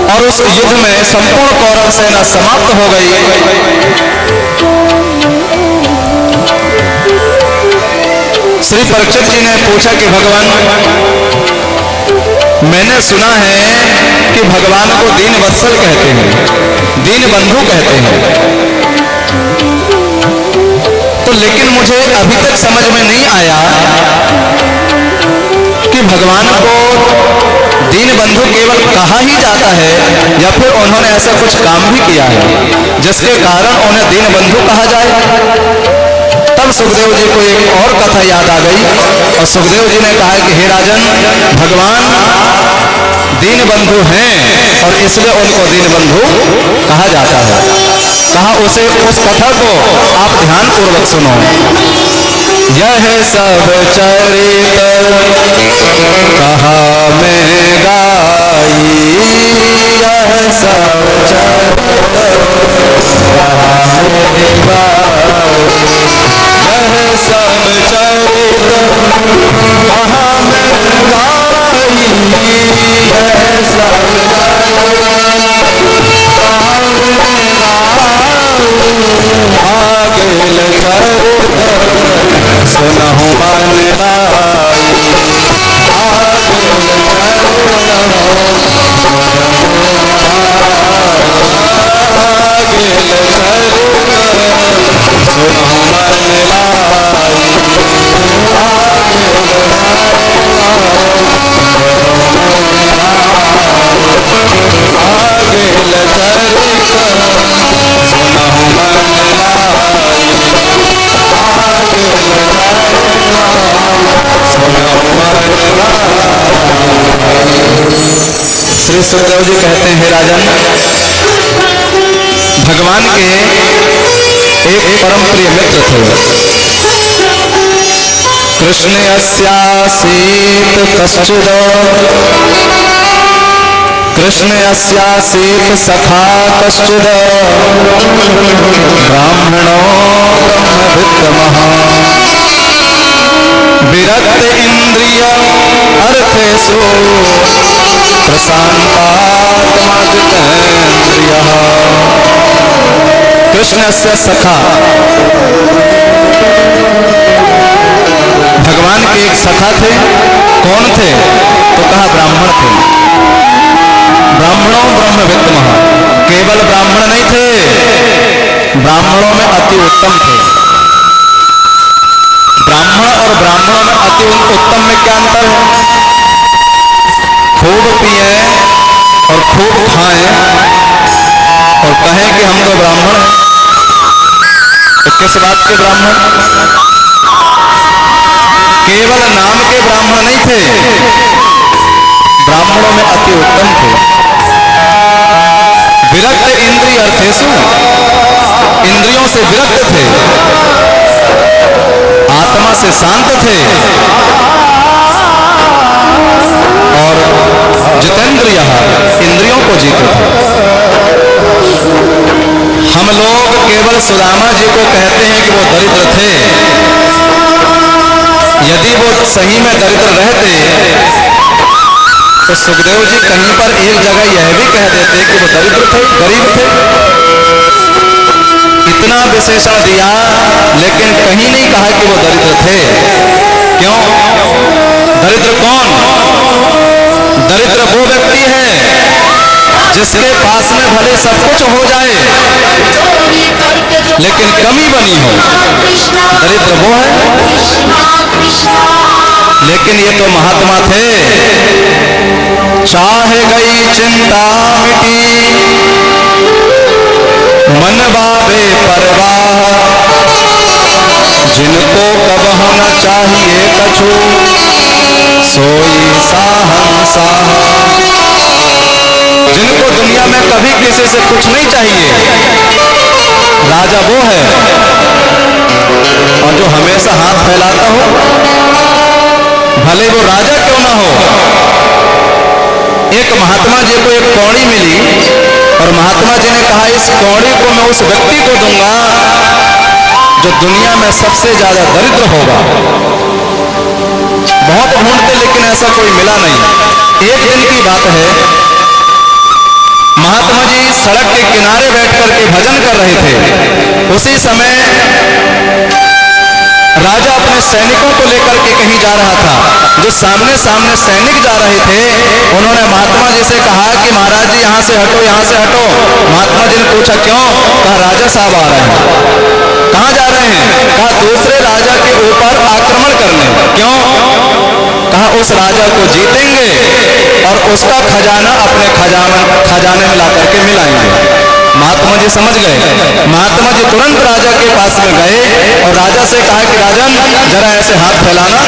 और उस युद्ध में संपूर्ण कौरव सेना समाप्त हो गई। श्री परीक्षित जी ने पूछा कि भगवान, मैंने सुना है कि भगवान को दीन वत्सल कहते हैं, दीन बंधु कहते हैं, तो लेकिन मुझे अभी तक समझ में नहीं आया कि भगवान को दीन बंधु केवल कहा ही जाता है या फिर उन्होंने ऐसा कुछ काम भी किया है जिसके कारण उन्हें दीन बंधु कहा जाए। तब सुखदेव जी को एक और कथा याद आ गई और सुखदेव जी ने कहा कि हे राजन, भगवान दीन बंधु हैं और इसलिए उनको दीन बंधु कहा जाता है। कहा उस कथा को आप ध्यान पूर्वक सुनो। यह सब चरित कहा मैं गाई, यह सब चरित कहा मैं गाई, यह सब चरित कहा मैं गाई, यह सब आगे सुनहु मन लाई, श्री सुखदेव जी कहते हैं, राजन, भगवान के एक परम प्रिय मित्र थे। कृष्ण अस्यासीत कश्चिद, कृष्ण अस्यासीत सखा कश्चिद, ब्राह्मणो ब्रह्मवित्तमः, विरक्त इंद्रिय अर्थेषु प्रशांतात्मा जितेन्द्रियः। कृष्ण से सखा, भगवान के एक सखा थे। कौन थे? तो कहा ब्राह्मण थे। ब्राह्मणों ब्रह्मवित्तमः, केवल ब्राह्मण नहीं थे, ब्राह्मणों में अति उत्तम थे। ब्राह्मण और ब्राह्मणों में अति उत्तम में क्या अंतर है? खूब पिए और खूब खाएं और कहें कि हम तो ब्राह्मण हैं, तो किस बात के ब्राह्मण? केवल नाम के ब्राह्मण नहीं थे, ब्राह्मणों में अति उत्तम थे। विरक्त इंद्रिय अर्थेषु, इंद्रियों से विरक्त थे, आत्मा से शांत थे और जितेंद्रिय, इंद्रियों को जीते थे। हम लोग केवल सुदामा जी को कहते हैं कि वो दरिद्र थे। यदि वो सही में दरिद्र रहते तो सुखदेव जी कहीं पर एक जगह यह भी कह देते कि वो दरिद्र थे, गरीब थे। इतना विशेषण दिया लेकिन कहीं नहीं कहा कि वो दरिद्र थे। क्यों? दरिद्र कौन? दरिद्र वो व्यक्ति है जिसके पास में भले सब कुछ हो जाए लेकिन कमी बनी हो, दरिद्र वो है। लेकिन ये तो महात्मा थे। चाहे गई चिंता मिटी, मन बाबे परवाह, जिनको कब होना चाहिए कछु, सोई साहंसाह। जिनको दुनिया में कभी किसी से कुछ नहीं चाहिए, राजा वो है। और जो हमेशा हाथ फैलाता हो, भले वो राजा क्यों ना हो। एक महात्मा जी को एक कौड़ी मिली और महात्मा जी ने कहा इस कौड़ी को मैं उस व्यक्ति को दूंगा जो दुनिया में सबसे ज्यादा दरिद्र होगा। बहुत ढूंढते लेकिन ऐसा कोई मिला नहीं। एक दिन की बात है, महात्मा जी सड़क के किनारे बैठ करके भजन कर रहे थे। उसी समय राजा अपने सैनिकों को लेकर के कहीं जा रहा था। जो सामने सामने सैनिक जा रहे थे, उन्होंने महात्मा जी से कहा कि महाराज जी यहाँ से हटो, यहाँ से हटो। महात्मा जी ने पूछा क्यों? कहा राजा साहब आ रहे हैं। कहाँ जा रहे हैं? कहा दूसरे राजा के ऊपर आक्रमण करने। क्यों? कहा उस राजा को जीतेंगे और उसका खजाना अपने खजाने में ला करके मिलाएंगे। महात्मा जी समझ गए। महात्मा जी तुरंत राजा के पास में गए और राजा से कहा कि राजन जरा ऐसे हाथ फैलाना।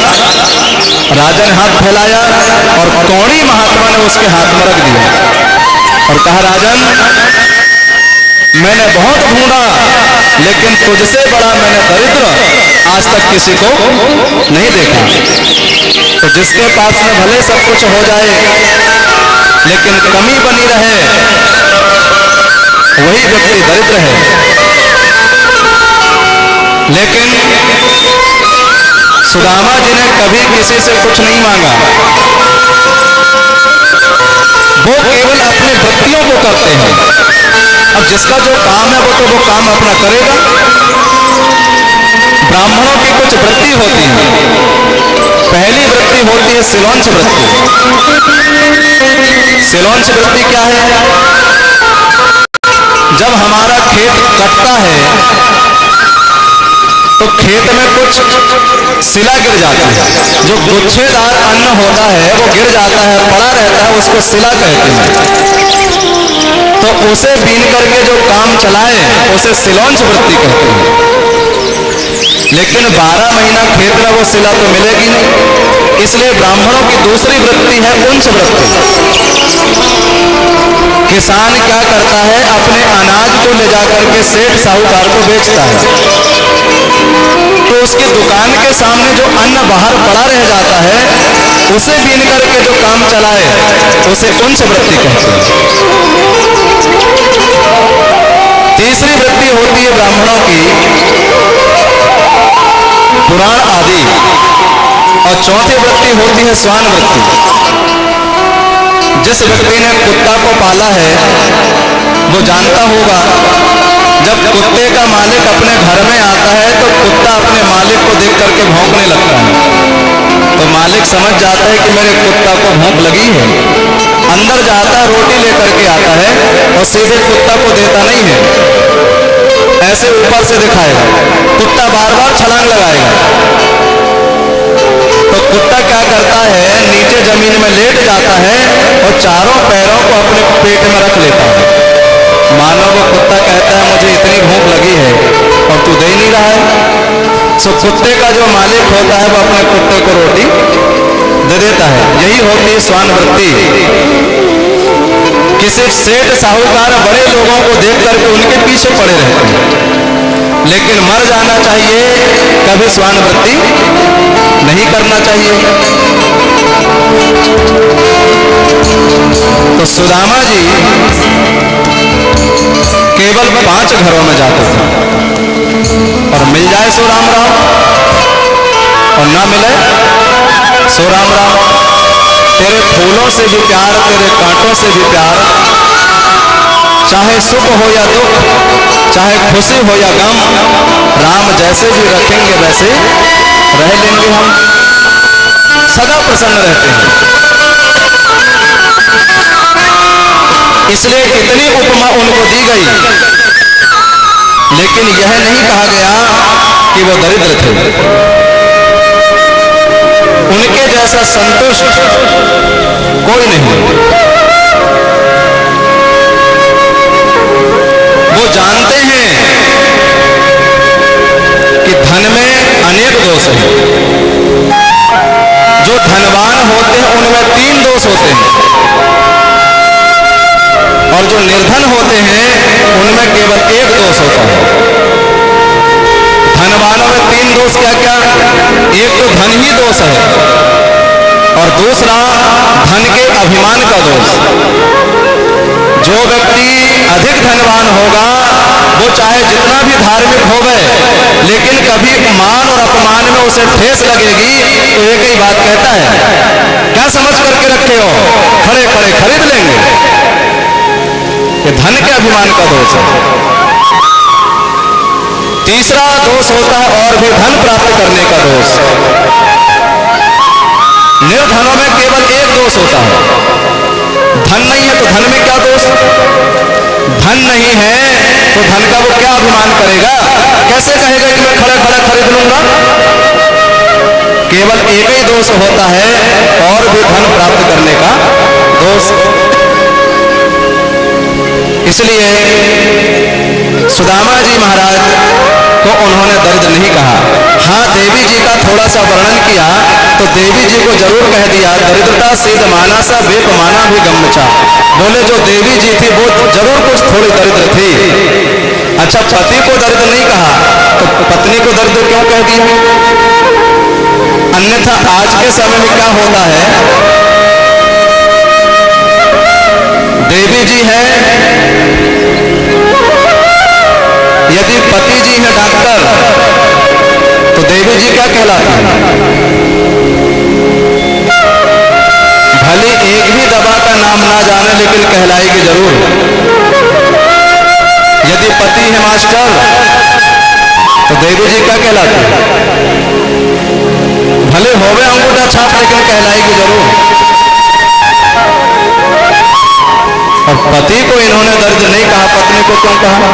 राजा ने हाथ फैलाया और कौड़ी महात्मा ने उसके हाथ में रख दिया और कहा राजन मैंने बहुत ढूंढा लेकिन तुझसे बड़ा मैंने दरिद्र आज तक किसी को नहीं देखा। तो जिसके पास में भले सब कुछ हो जाए लेकिन कमी बनी रहे वही व्यक्ति दरिद्र है। लेकिन सुदामा जी ने कभी किसी से कुछ नहीं मांगा। वो केवल अपनी वृत्तियों को करते हैं। अब जिसका जो काम है वो काम अपना करेगा। ब्राह्मणों की कुछ वृत्ति होती है। पहली वृत्ति होती है सिलोंच वृत्ति। सिलोंच वृत्ति क्या है? जब हमारा खेत कटता है तो खेत में कुछ सिला गिर जाता है। जो गुच्छेदार अन्न होता है वो गिर जाता है, पड़ा रहता है, उसको सिला कहते हैं। तो उसे बीन करके जो काम चलाए उसे सिलोंच वृत्ति कहते हैं। लेकिन 12 महीना खेत में वो सिला तो मिलेगी नहीं, इसलिए ब्राह्मणों की दूसरी वृत्ति है उंच वृत्ति। किसान क्या करता है? अपने अनाज को ले जाकर के सेठ साहूकार को बेचता है। तो उसकी दुकान के सामने जो अन्न बाहर पड़ा रह जाता है उसे बीन करके जो काम चलाए उसे उंच वृत्ति कहते हैं। तीसरी वृत्ति होती है ब्राह्मणों की पुराण आदि, और चौथी वृत्ति होती है श्वान वृत्ति। जिस व्यक्ति ने कुत्ता को पाला है वो जानता होगा जब कुत्ते का मालिक अपने घर में आता है तो कुत्ता अपने मालिक को देख करके भौंकने लगता है। तो मालिक समझ जाता है कि मेरे कुत्ता को भौंक लगी है। अंदर जाता है, रोटी लेकर के आता है और सीधे कुत्ता को देता नहीं है, ऐसे ऊपर से दिखाएगा। कुत्ता बार बार छलांग लगाएगा। तो कुत्ता क्या करता है? नीचे जमीन में लेट जाता है और चारों पैरों को अपने पेट में रख लेता है। मानो वो कुत्ता कहता है मुझे इतनी भूख लगी है और तू दे नहीं रहा है। सो कुत्ते का जो मालिक होता है वो अपने कुत्ते को रोटी दे देता है। यही होती है श्वान वृत्ति। किसी सेठ साहूकार बड़े लोगों को देख करके उनके पीछे पड़े रहते हैं, लेकिन मर जाना चाहिए, कभी श्वान वृत्ति नहीं करना चाहिए। तो सुदामा जी केवल 5 घरों में जाते थे और मिल जाए सो राम राम और ना मिले सो राम राम। तेरे फूलों से भी प्यार, तेरे कांटों से भी प्यार, चाहे सुख हो या दुख, चाहे खुशी हो या गम, राम जैसे भी रखेंगे वैसे रह लेंगे हम। सदा प्रसन्न रहते हैं। इसलिए इतनी उपमा उनको दी गई, लेकिन यह नहीं कहा गया कि वो दरिद्र थे। उनके जैसा संतुष्ट कोई नहीं। वो जानते हैं कि धन में अनेक दोष हैं। जो धनवान होते हैं उनमें 3 दोष होते हैं और जो निर्धन होते हैं उनमें केवल 1 दोष होता है। धनवानों में 3 दोष क्या क्या? एक तो धन ही दोष है और दूसरा धन के अभिमान का दोष। जो व्यक्ति अधिक धनवान होगा वो चाहे जितना भी धार्मिक हो गए, लेकिन कभी मान और अपमान में उसे ठेस लगेगी तो एक ही बात कहता है, क्या समझ करके रखे हो, खड़े खड़े खरीद लेंगे। कि धन के अभिमान का दोष है। तीसरा दोष होता है और भी धन प्राप्त करने का दोष। निर्धनों में केवल एक दोष होता है, धन नहीं है तो धन में क्या दोष? धन नहीं है तो धन का वो क्या अभिमान करेगा? कैसे कहेगा कि मैं खड़ा खड़ा खरीद लूंगा? केवल एक ही दोष होता है और भी धन प्राप्त करने का दोष। इसलिए सुदामा जी महाराज को उन्होंने दरिद्र नहीं कहा। हाँ, देवी जी का थोड़ा सा वर्णन किया तो देवी जी को जरूर कह दिया दरिद्रता सिद्ध माना सा वेप माना भी गम्मचा। बोले जो देवी जी थी वो जरूर कुछ थोड़ी दरिद्र थी। अच्छा, पति को दरिद्र नहीं कहा तो पत्नी को दरिद्र क्यों कह दिया? अन्यथा आज के समय में क्या होता है, देवी जी है, यदि पति जी है डॉक्टर तो देवी जी क्या कहलाती है? भले एक भी दवा का नाम ना जाने लेकिन कहलाएगी जरूर। यदि पति है मास्टर तो देवी जी क्या कहलाती है? भले होवे अंगूठा छाप लेकिन कहलाएगी जरूर। और पति को इन्होंने दर्द नहीं कहा, पत्नी को क्यों कहा?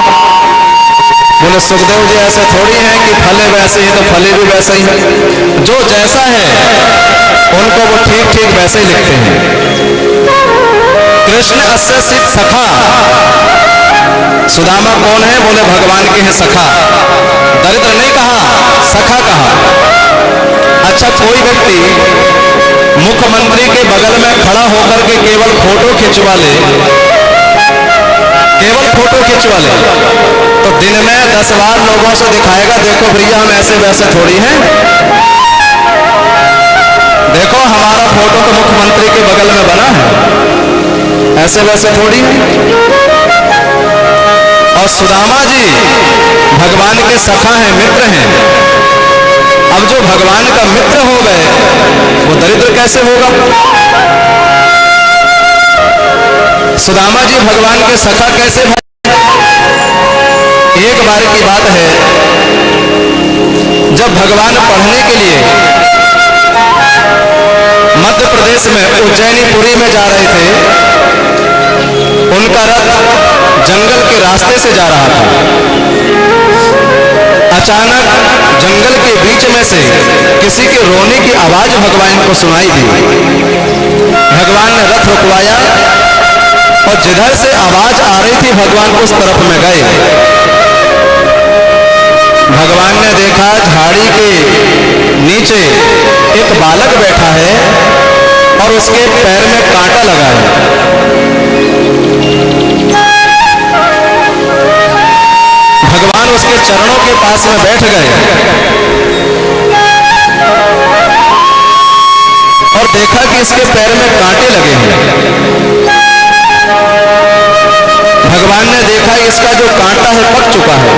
बोले सुखदेव जी ऐसे थोड़ी हैं कि फले वैसे ही तो फले भी वैसे ही है। जो जैसा है उनको वो ठीक ठीक वैसे ही लिखते हैं। कृष्ण अस्य सिद्ध सखा। सुदामा कौन है? बोले भगवान के हैं सखा। दरिद्र नहीं कहा, सखा कहा। अच्छा, कोई व्यक्ति मुख्यमंत्री के बगल में खड़ा होकर के केवल फोटो खिंचवा ले, केवल फोटो खिंचवा ले तो दिन में 10 बार लोगों से दिखाएगा देखो भैया हम ऐसे वैसे थोड़ी हैं, देखो हमारा फोटो तो मुख्यमंत्री के बगल में बना है, ऐसे वैसे थोड़ी है। और सुदामा जी भगवान के सखा हैं, मित्र हैं। अब जो भगवान का मित्र हो गए वो दरिद्र कैसे होगा? सुदामा जी भगवान के सखा कैसे? एक बार की बात है, जब भगवान पढ़ने के लिए मध्य प्रदेश में उज्जैनीपुरी में जा रहे थे, उनका रथ जंगल के रास्ते से जा रहा था। अचानक जंगल के बीच में से किसी के रोने की आवाज भगवान को सुनाई दी। भगवान ने रथ रुकवाया और जिधर से आवाज आ रही थी भगवान उस तरफ में गए। भगवान ने देखा झाड़ी के नीचे एक बालक बैठा है और उसके पैर में कांटा लगा है। भगवान उसके चरणों के पास में बैठ गए और देखा कि इसके पैर में कांटे लगे हैं। भगवान ने देखा इसका जो कांटा है पक चुका है।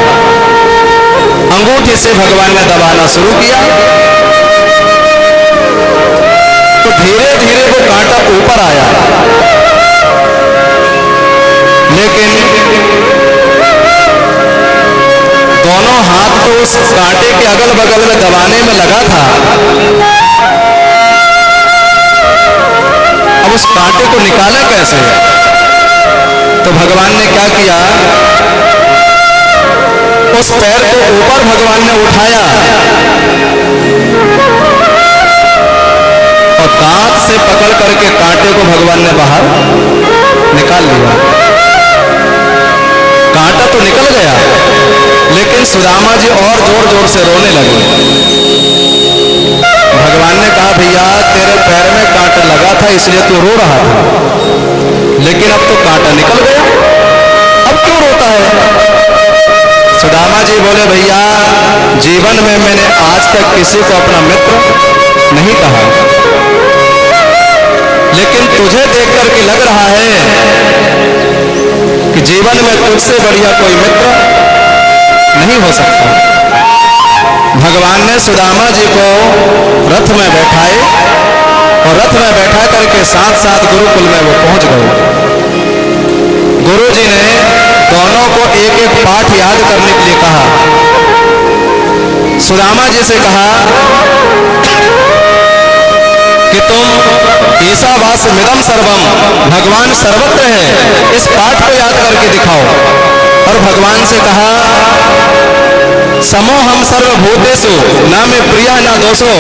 अंगूठे से भगवान ने दबाना शुरू किया तो धीरे धीरे वो कांटा ऊपर आया, लेकिन दोनों हाथ तो उस कांटे के अगल बगल में दबाने में लगा था। अब उस कांटे को निकाला कैसे? तो भगवान ने क्या किया, उस पैर को ऊपर भगवान ने उठाया और दांत से पकड़ करके कांटे को भगवान ने बाहर निकाल लिया। कांटा तो निकल गया, लेकिन सुदामा जी और जोर जोर से रोने लगे। भगवान ने कहा भैया तेरे पैर में कांटा लगा था इसलिए तू रो रहा था, लेकिन अब तो कांटा निकल गया, अब क्यों रोता है? सुदामा जी बोले भैया जीवन में मैंने आज तक किसी को अपना मित्र नहीं कहा, लेकिन तुझे देख करके लग रहा है कि जीवन में तुझसे बढ़िया कोई मित्र नहीं हो सकता। भगवान ने सुदामा जी को रथ में बैठाए और रथ में बैठा करके साथ साथ गुरुकुल में वो पहुंच गए। गुरु जी ने पाठ याद करने के लिए कहा। सुदामा जी से कहा कि तुम ईशावास्यमिदं सर्वम, भगवान सर्वत्र है, इस पाठ को याद करके दिखाओ। और भगवान से कहा समो हम सर्वभूतेषु न में प्रिया न दोषो,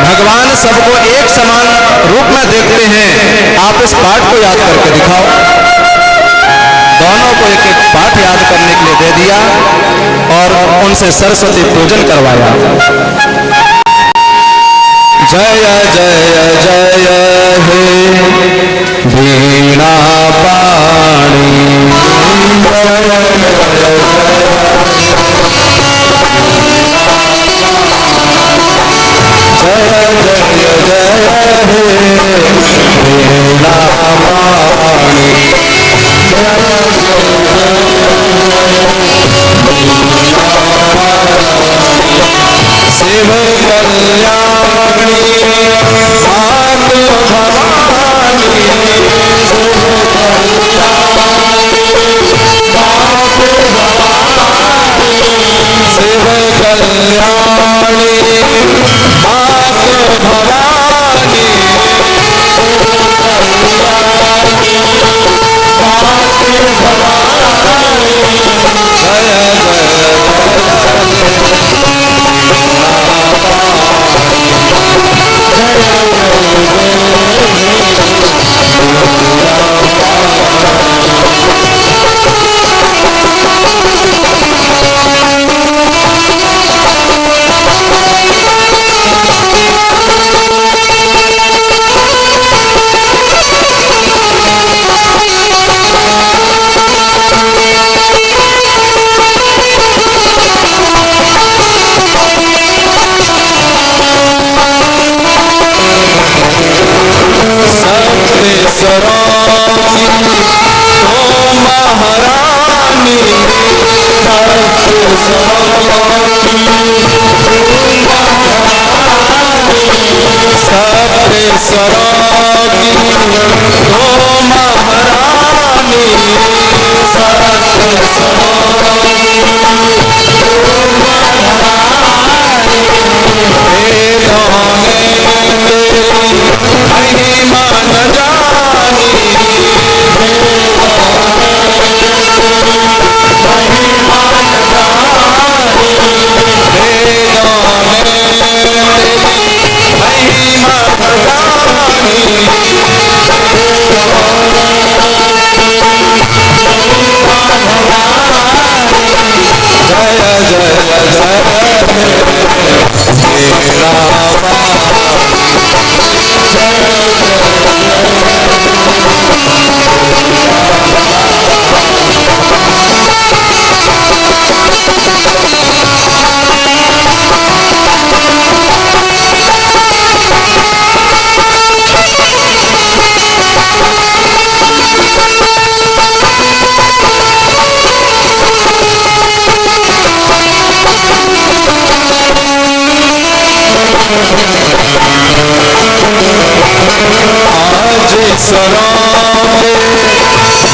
भगवान सबको एक समान रूप में देखते हैं, आप इस पाठ को याद करके दिखाओ। दोनों को एक एक पाठ याद करने के लिए दे दिया और उनसे सरस्वती पूजन करवाया। जय जय जय हे वीणा पाणी, जय जय जय हे वीणा पाणी, शिव कल्याणी मात भवानी, शिव कल्याणी मात भवानी,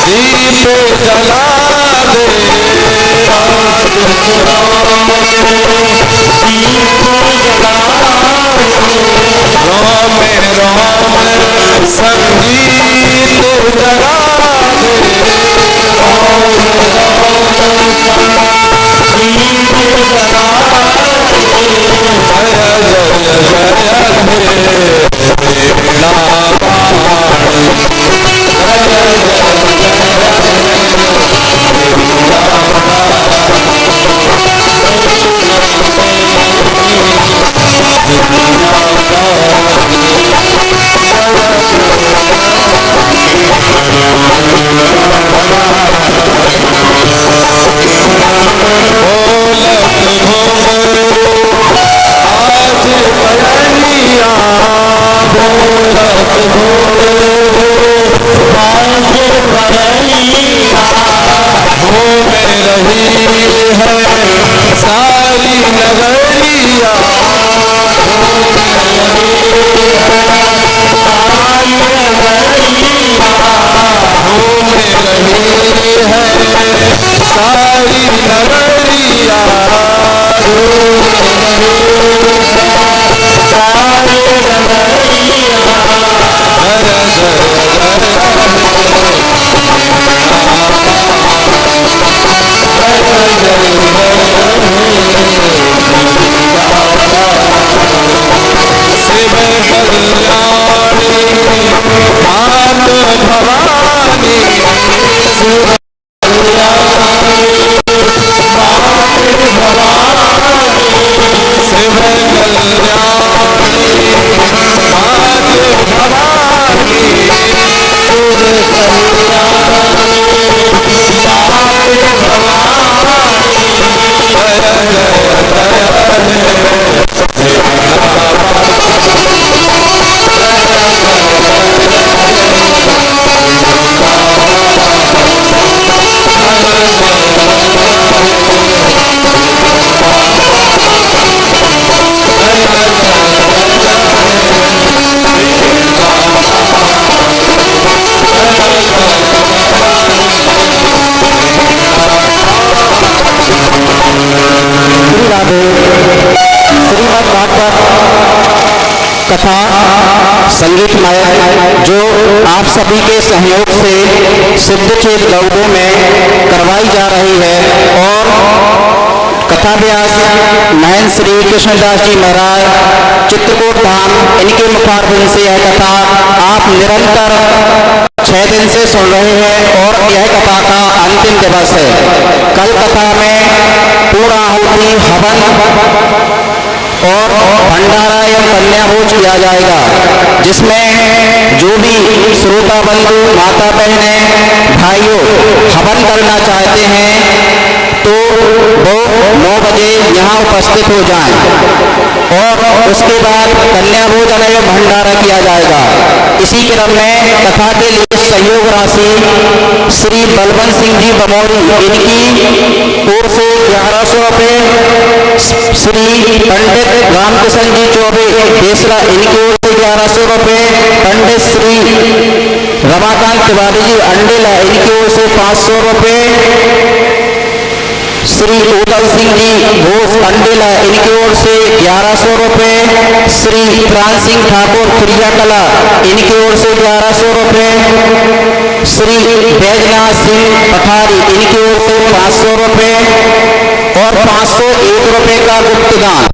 दीप जला दे, रोम रोम संगीत जगा दे, कथा संगीतमय जो आप सभी के सहयोग से सिद्धचेत गौड़ों में करवाई जा रही है और कथा व्यास महेंद्र श्री कृष्णदास जी महाराज चित्रकूट धाम, इनके मुखारबिंद से यह कथा आप निरंतर 6 दिन से सुन रहे हैं और यह कथा का अंतिम दिवस है। कल कथा में पूर्णाहुति, हवन और भंडारा एवं कन्या भोज किया जाएगा, जिसमें जो भी श्रोता बंधु, माता बहनें, भाइयों हवन करना चाहते हैं तो वो 9 बजे यहाँ उपस्थित हो जाएं और उसके बाद कन्या भोजन एवं भंडारा किया जाएगा। इसी क्रम में कथा के लिए सहयोग राशि श्री बलवंत सिंह जी बमौरी, इनकी ओर से 1100 रुपये, श्री पंडित रामकिशन जी चौबे बेसरा, इनकी ओर से 1100 रुपये, पंडित श्री रमाकांत तिवारी जी अंडेला, इनकी ओर से 500 रुपये, श्री उदल सिंह जी घोष अंडेला, इनकी ओर से 1100 रुपये, श्री प्राण सिंह ठाकुर क्रियाकला, इनकी ओर से 1100 रुपये, श्री बैजनाथ सिंह पठारी, इनकी ओर से 500 रुपये और 501 रुपये का गुप्तदान।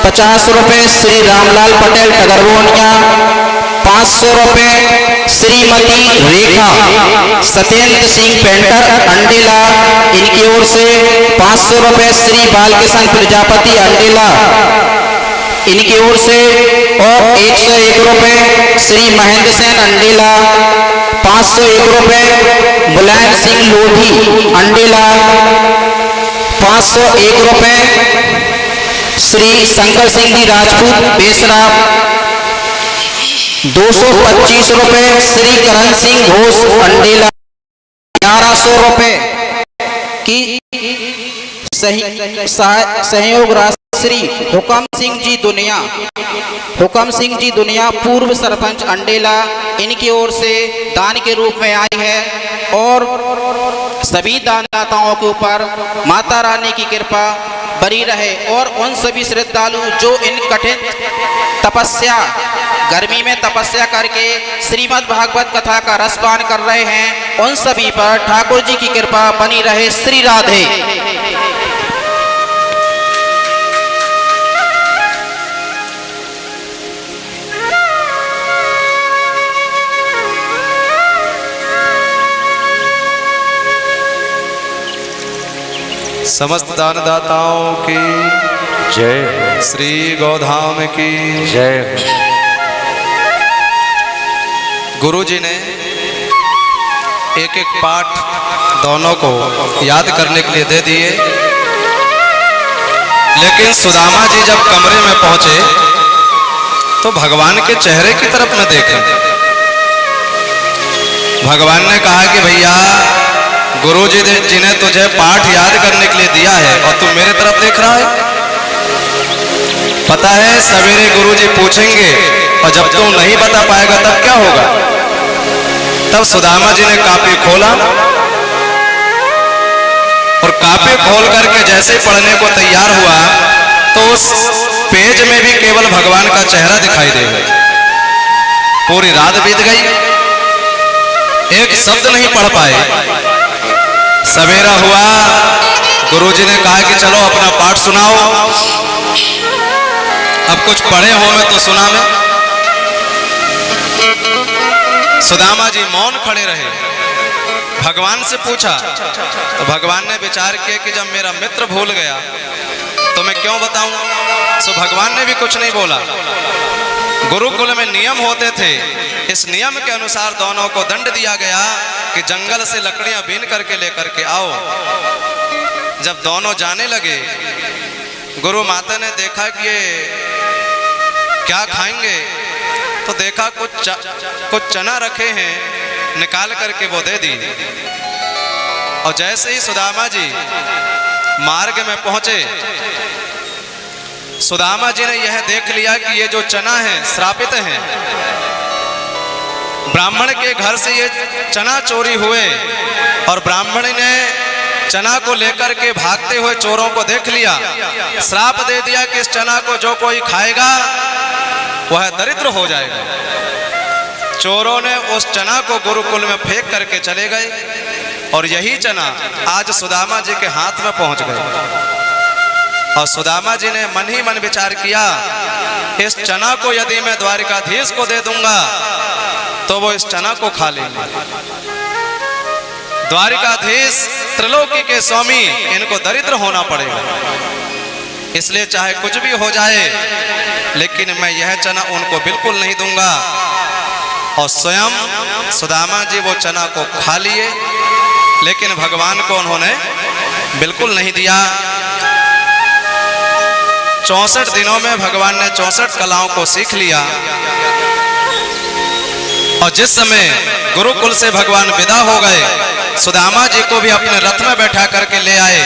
50 रुपये श्री रामलाल पटेल टगरवोनिया, 500 रुपये श्रीमती रेखा सत्येंद्र सिंह पेंटर अंडेला, इनकी ओर से 500 रुपये श्री बालकिशन प्रजापति अंडेला, इनकी ओर से और 101 रुपये श्री महेंद्र सेन अंडेला, 501 रुपये मुलायम सिंह लोधी अंडेला, 501 रुपये श्री शंकर सिंह जी राजपूत बेसरा, 225 रुपये श्री करण सिंह घोष अंडेला, 1100 रुपये की सहयोग राशि श्री हुकम सिंह जी दुनिया पूर्व सरपंच अंडेला, इनकी ओर से दान के रूप में आई है और सभी दानदाताओं के ऊपर माता रानी की कृपा बनी रहे और उन सभी श्रद्धालु जो इन कठिन तपस्या, गर्मी में तपस्या करके श्रीमद् भागवत कथा का रसपान कर रहे हैं, उन सभी पर ठाकुर जी की कृपा बनी रहे। श्री राधे। समस्त दानदाताओं की जय, श्री गौधाम की जय। गुरु जी ने एक एक पाठ दोनों को याद करने के लिए दे दिए, लेकिन सुदामा जी जब कमरे में पहुंचे तो भगवान के चेहरे की तरफ न देखें। भगवान ने कहा कि भैया गुरु जी ने तुझे पाठ याद करने के लिए दिया है और तू मेरे तरफ देख रहा है। पता है सवेरे गुरु जी पूछेंगे और जब तू नहीं बता पाएगा तब क्या होगा। तब सुदामा जी ने कापी खोला और कापी खोल करके जैसे पढ़ने को तैयार हुआ तो उस पेज में भी केवल भगवान का चेहरा दिखाई देगा। पूरी रात बीत गई, एक शब्द नहीं पढ़ पाए। सवेरा हुआ, गुरुजी ने कहा कि चलो अपना पाठ सुनाओ। अब कुछ पढ़े हो में तो सुना में। सुदामा जी मौन खड़े रहे, भगवान से पूछा तो भगवान ने विचार किया कि जब मेरा मित्र भूल गया तो मैं क्यों बताऊं। सो भगवान ने भी कुछ नहीं बोला। गुरुकुल में नियम होते थे, इस नियम के अनुसार दोनों को दंड दिया गया कि जंगल से लकड़ियां बीन करके लेकर के आओ। जब दोनों जाने लगे, गुरु माता ने देखा कि ये क्या खाएंगे, तो देखा कुछ चना रखे हैं, निकाल करके वो दे दी। और जैसे ही सुदामा जी मार्ग में पहुंचे, सुदामा जी ने यह देख लिया कि ये जो चना है श्रापित है। ब्राह्मण के घर से ये चना चोरी हुए और ब्राह्मण ने चना को लेकर के भागते हुए चोरों को देख लिया, श्राप दे दिया कि इस चना को जो कोई खाएगा वह दरिद्र हो जाएगा। चोरों ने उस चना को गुरुकुल में फेंक करके चले गए और यही चना आज सुदामा जी के हाथ में पहुंच गए। और सुदामा जी ने मन ही मन विचार किया, इस चना को यदि मैं द्वारिकाधीश को दे दूंगा तो वो इस चना को खा लेंगे। द्वारिकाधीश त्रिलोकी के स्वामी, इनको दरिद्र होना पड़ेगा, इसलिए चाहे कुछ भी हो जाए लेकिन मैं यह चना उनको बिल्कुल नहीं दूंगा। और स्वयं सुदामा जी वो चना को खा लिए, लेकिन भगवान को उन्होंने बिल्कुल नहीं दिया। 64 दिनों में भगवान ने 64 कलाओं को सीख लिया। और जिस समय गुरुकुल से भगवान विदा हो गए, सुदामा जी को भी अपने रथ में बैठा करके ले आए,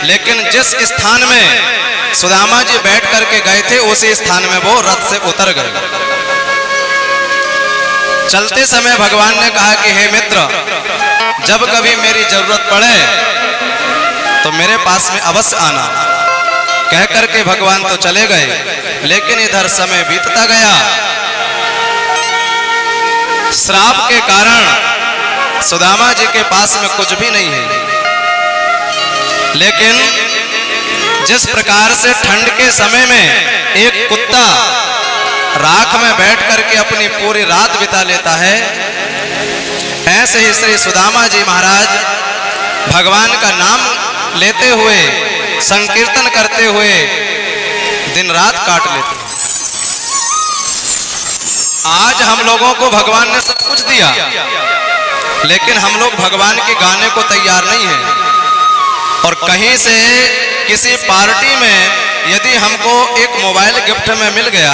लेकिन जिस स्थान में सुदामा जी बैठ करके गए थे उसी स्थान में वो रथ से उतर गए। चलते समय भगवान ने कहा कि हे मित्र, जब कभी मेरी जरूरत पड़े तो मेरे पास में अवश्य आना। कह करके भगवान तो चले गए, लेकिन इधर समय बीतता गया। श्राप के कारण सुदामा जी के पास में कुछ भी नहीं है, लेकिन जिस प्रकार से ठंड के समय में एक कुत्ता राख में बैठ करके अपनी पूरी रात बिता लेता है, ऐसे ही श्री सुदामा जी महाराज भगवान का नाम लेते हुए, संकीर्तन करते हुए दिन रात काट लेते हैं। आज हम लोगों को भगवान ने सब कुछ दिया, लेकिन हम लोग भगवान के गाने को तैयार नहीं हैं। और कहीं से किसी पार्टी में यदि हमको एक मोबाइल गिफ्ट में मिल गया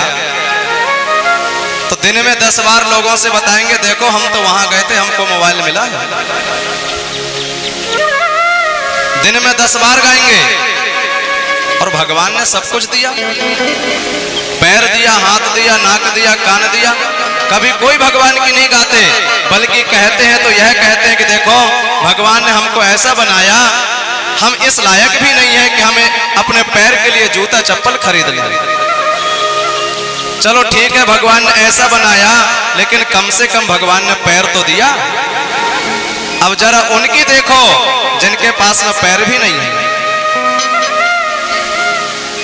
तो दिन में 10 बार लोगों से बताएंगे, देखो हम तो वहां गए थे, हमको मोबाइल मिला है। दिन में 10 बार गाएंगे। और भगवान ने सब कुछ दिया, पैर दिया, हाथ दिया, नाक दिया, कान दिया। कभी कोई भगवान की नहीं गाते, बल्कि कहते हैं तो यह कहते हैं कि देखो भगवान ने हमको ऐसा बनाया, हम इस लायक भी नहीं है कि हमें अपने पैर के लिए जूता चप्पल खरीद लें। चलो ठीक है, भगवान ने ऐसा बनाया, लेकिन कम से कम भगवान ने पैर तो दिया। अब जरा उनकी देखो जिनके पास में पैर भी नहीं है,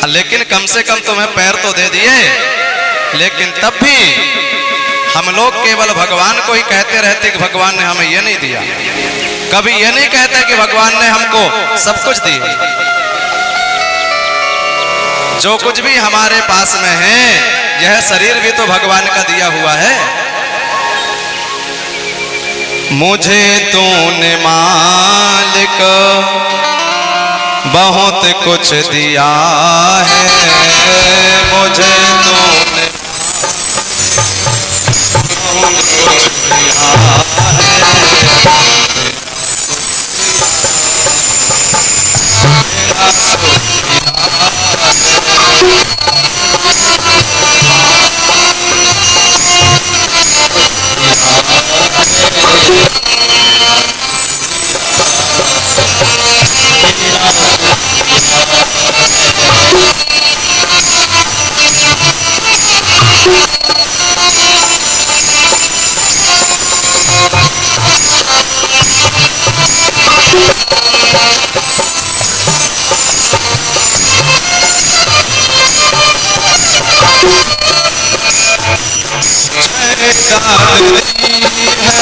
लेकिन कम से कम तुम्हें पैर तो दे दिए। लेकिन तब भी हम लोग केवल भगवान को ही कहते रहते कि भगवान ने हमें ये नहीं दिया। कभी ये नहीं कहते कि भगवान ने हमको सब कुछ दिया। जो कुछ भी हमारे पास में है, यह शरीर भी तो भगवान का दिया हुआ है। मुझे तूने मालिक बहुत कुछ दिया है, मुझे तूने बहुत कुछ दिया है। दाद दी है, औलाद दी है, जायदाद दी है, मुसीबत के वक्त हाय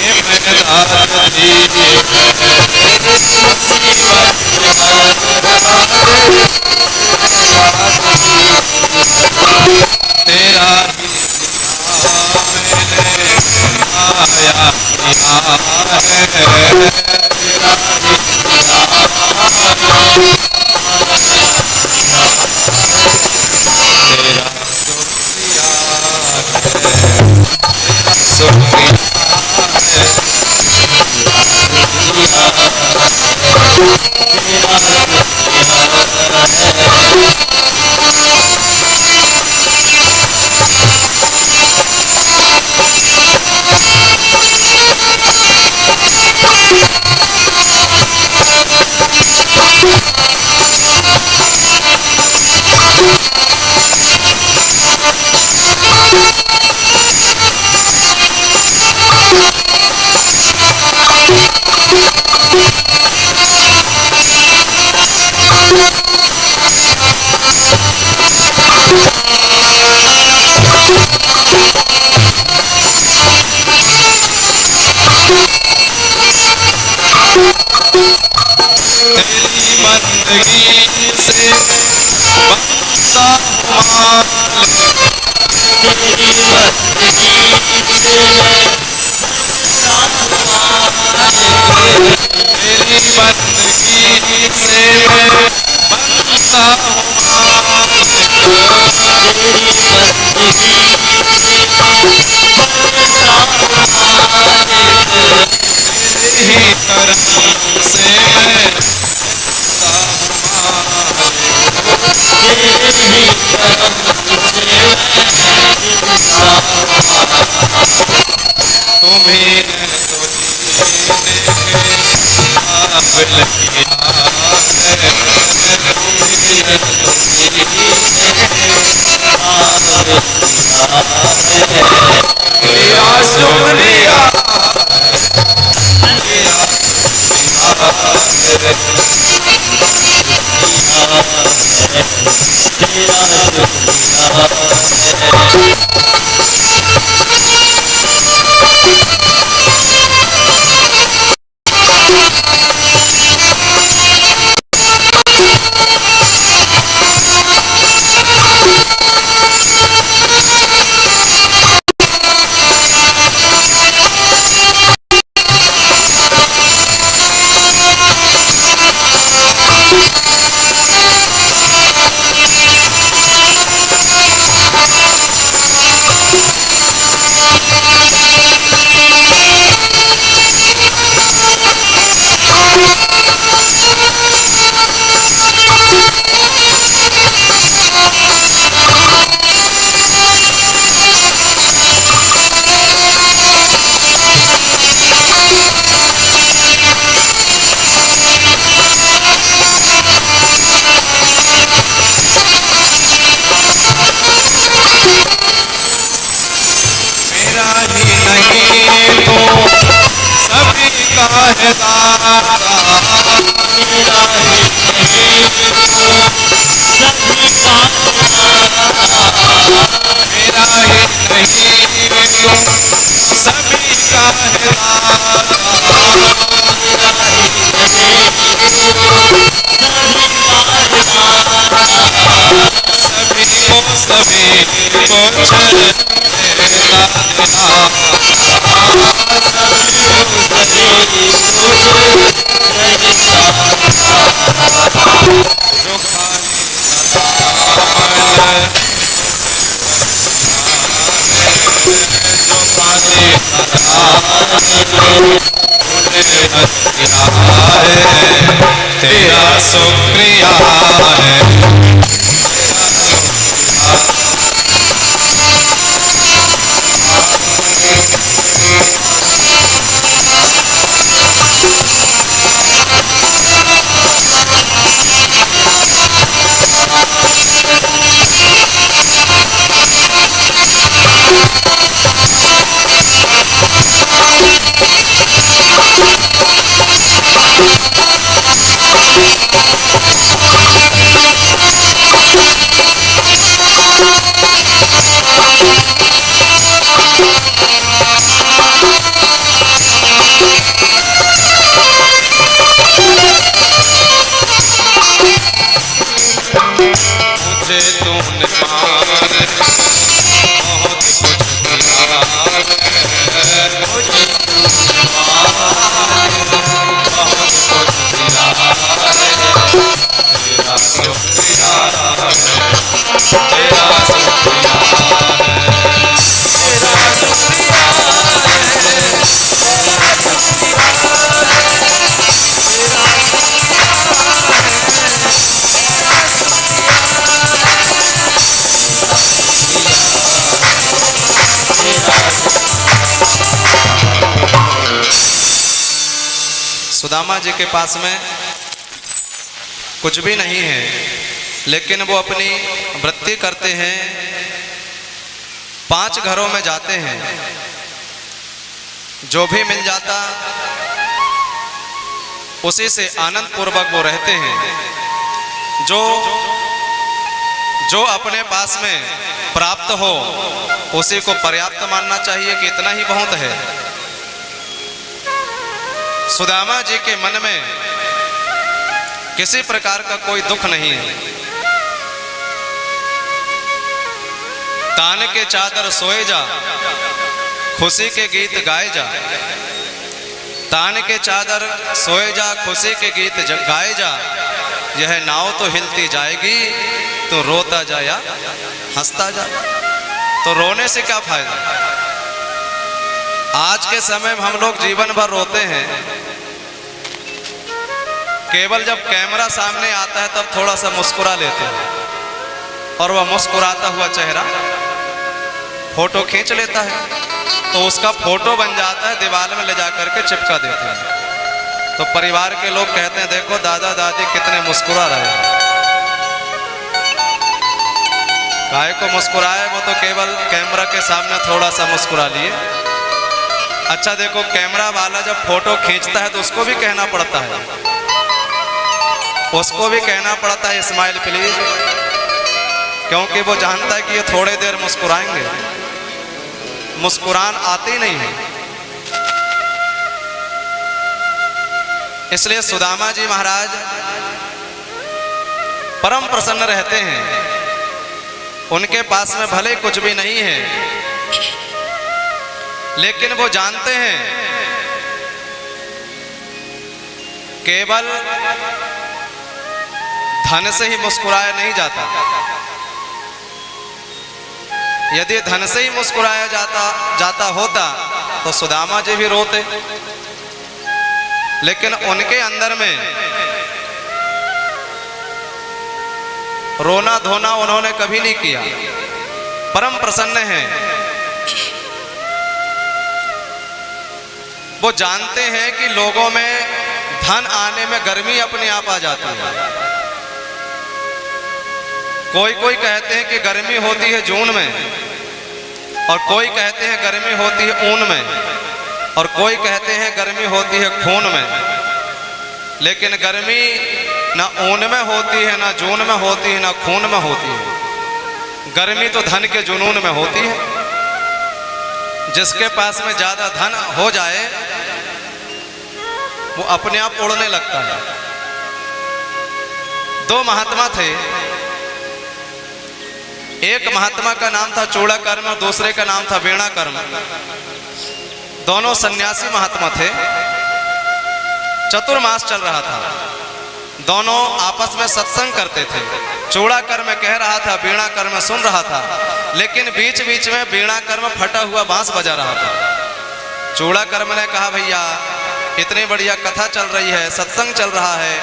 मैंने दाद दी है, मुसीबत के वक्त तेरा ही मैंने आया किया है, तेरा तेरी बंदगी से बनता माल, तेरी बंदगी से तेरी बंदगी से बनता माल, तेरी बंदगी तेरी करम से मैं तुम्हें तो जीने के काबिल किया है, तुम्हें तो जीने के काबिल किया है, तेरा शुक्रिया तेरा है दाता, मेरा ही सभी का मेरा ही नहीं तो सभी का है दाता, मेरा ही सभी को कुछ देता तेरा शुक्रिया है। सुदामा जी के पास में कुछ भी नहीं है, लेकिन वो अपनी वृत्ति करते हैं, 5 घरों में जाते हैं, जो भी मिल जाता उसी से आनंद पूर्वक वो रहते हैं। जो अपने पास में प्राप्त हो उसी को पर्याप्त मानना चाहिए कि इतना ही बहुत है। सुदामा जी के मन में किसी प्रकार का कोई दुख नहीं है। तान के चादर सोए जा, खुशी के गीत गाए जा। तान के चादर सोए जा, खुशी के गीत गाए जा। यह नाव तो हिलती जाएगी, तो रोता जा या हंसता जा। तो रोने से क्या फायदा? आज के समय में हम लोग जीवन भर रोते हैं, केवल जब कैमरा सामने आता है तब थोड़ा सा मुस्कुरा लेते हैं, और वह मुस्कुराता हुआ चेहरा फोटो खींच लेता है, तो उसका फोटो बन जाता है, दीवार में ले जा करके चिपका देते हैं। तो परिवार के लोग कहते हैं देखो दादा दादी कितने मुस्कुरा रहे हैं। काहे को मुस्कुराए? वो तो केवल कैमरा के सामने थोड़ा सा मुस्कुरा लिए। अच्छा देखो, कैमरा वाला जब फोटो खींचता है तो उसको भी कहना पड़ता है, उसको भी कहना पड़ता है स्माइल प्लीज, क्योंकि वो जानता है कि ये थोड़े देर मुस्कुराएंगे, मुस्कुरान आती नहीं है। इसलिए सुदामा जी महाराज परम प्रसन्न रहते हैं। उनके पास में भले कुछ भी नहीं है, लेकिन वो जानते हैं केवल धन से ही मुस्कुराया नहीं जाता। यदि धन से ही मुस्कुराया जाता होता तो सुदामा जी भी रोते, लेकिन उनके अंदर में रोना धोना उन्होंने कभी नहीं किया। परम प्रसन्न हैं। वो जानते हैं कि लोगों में धन आने में गर्मी अपने आप आ जाती है। कोई कहते हैं कि गर्मी होती है जून में, और कोई कहते हैं गर्मी होती है ऊन में, और कोई कहते हैं गर्मी होती है खून में। लेकिन गर्मी ना ऊन में होती है, ना जून में होती है, ना खून में होती है। गर्मी तो धन के जुनून में होती है। जिसके पास में ज्यादा धन हो जाए वो अपने आप उड़ने लगता है। 2 महात्मा थे, एक महात्मा का नाम था चूड़ाकर्म और दूसरे का नाम था वीणाकर्म। दोनों सन्यासी महात्मा थे। चतुर्मास चल रहा था, दोनों आपस में सत्संग करते थे। चूड़ाकर्म कह रहा था, वीणाकर्म सुन रहा था, लेकिन बीच बीच में वीणाकर्म फटा हुआ बांस बजा रहा था। चूड़ाकर्म ने कहा भैया इतनी बढ़िया कथा चल रही है, सत्संग चल रहा है,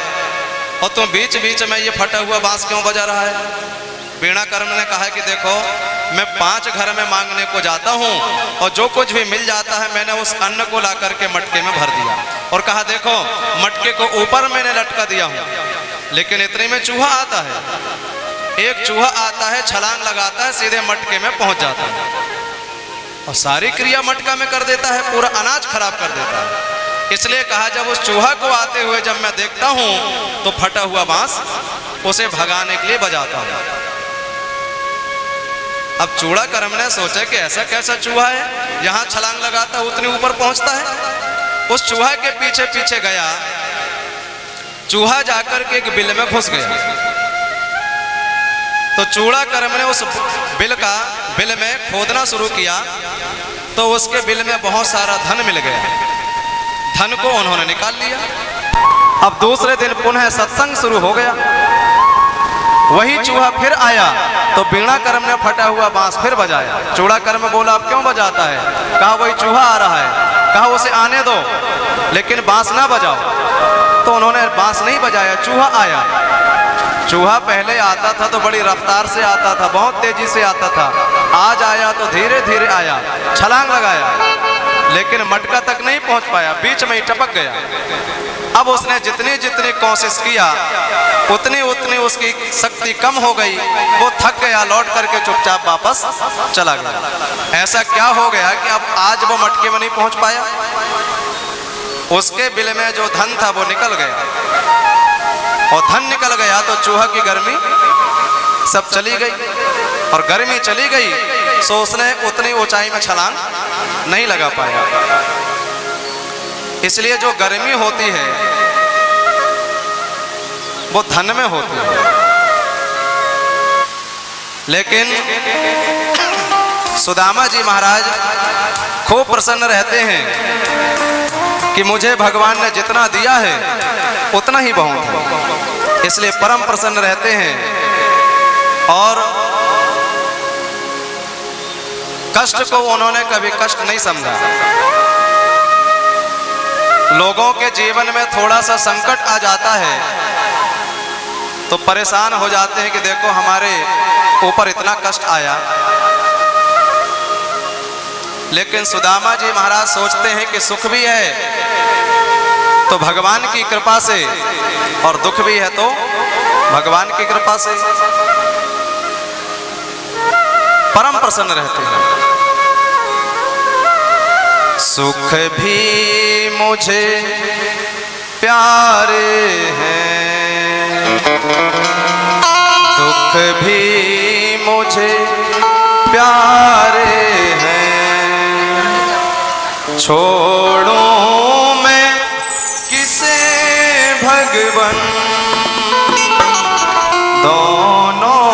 और तुम बीच बीच में ये फटा हुआ बांस क्यों बजा रहा है? वीणाकर्म ने कहा कि देखो मैं 5 घर में मांगने को जाता हूँ, और जो कुछ भी मिल जाता है मैंने उस अन्न को ला करके मटके में भर दिया, और कहा देखो मटके को ऊपर मैंने लटका दिया हूँ, लेकिन इतने में चूहा आता है। एक चूहा आता है, छलांग लगाता है, सीधे मटके में पहुंच जाता है, और सारी क्रिया मटका में कर देता है, पूरा अनाज खराब कर देता है। इसलिए कहा जब उस चूहा को आते हुए जब मैं देखता हूँ तो फटा हुआ बांस उसे भगाने के लिए बजाता हूँ। अब चूड़ाकर्म ने सोचा कि ऐसा कैसा चूहा है, यहाँ छलांग लगाता उतने ऊपर पहुंचता है। उस चूहा के पीछे पीछे गया, चूहा जाकर के एक बिल में घुस गया। तो चूड़ाकर्म ने उस बिल में खोदना शुरू किया, तो उसके बिल में बहुत सारा धन मिल गया। धन को उन्होंने निकाल लिया। अब दूसरे दिन पुनः सत्संग शुरू हो गया। वही चूहा फिर आया, तो वीणाकर्म ने फटा हुआ बांस फिर बजाया। चूड़ाकर्म बोला अब क्यों बजाता है? कहा वही चूहा आ रहा है। कहा उसे आने दो, लेकिन बांस ना बजाओ। तो उन्होंने बांस नहीं बजाया, चूहा आया। चूहा पहले आता था तो बड़ी रफ्तार से आता था, बहुत तेजी से आता था। आज आया तो धीरे धीरे आया, छलांग लगाया, लेकिन मटका तक नहीं पहुंच पाया, बीच में ही टपक गया। अब उसने जितनी जितनी कोशिश किया उतनी उतनी उसकी शक्ति कम हो गई, वो थक गया, लौट करके चुपचाप वापस चला गया। ऐसा क्या हो गया कि अब आज वो मटके में नहीं पहुंच पाया, उसके बिल में जो धन था वो निकल गया, और धन निकल गया तो चूहा की गर्मी सब चली गई, और गर्मी चली गई सो उसने उतनी ऊंचाई में छलांग नहीं लगा पाया। इसलिए जो गर्मी होती है वो धन में होती है, लेकिन सुदामा जी महाराज खूब प्रसन्न रहते हैं कि मुझे भगवान ने जितना दिया है उतना ही बहुत है, इसलिए परम प्रसन्न रहते हैं। और कष्ट को उन्होंने कभी कष्ट नहीं समझा। लोगों के जीवन में थोड़ा सा संकट आ जाता है तो परेशान हो जाते हैं कि देखो हमारे ऊपर इतना कष्ट आया, लेकिन सुदामा जी महाराज सोचते हैं कि सुख भी है तो भगवान की कृपा से, और दुख भी है तो भगवान की कृपा से। परम प्रसन्न रहते हैं। सुख भी मुझे प्यारे हैं, दुख भी मुझे प्यारे हैं, छोड़ूं मैं किसे भगवन, दोनों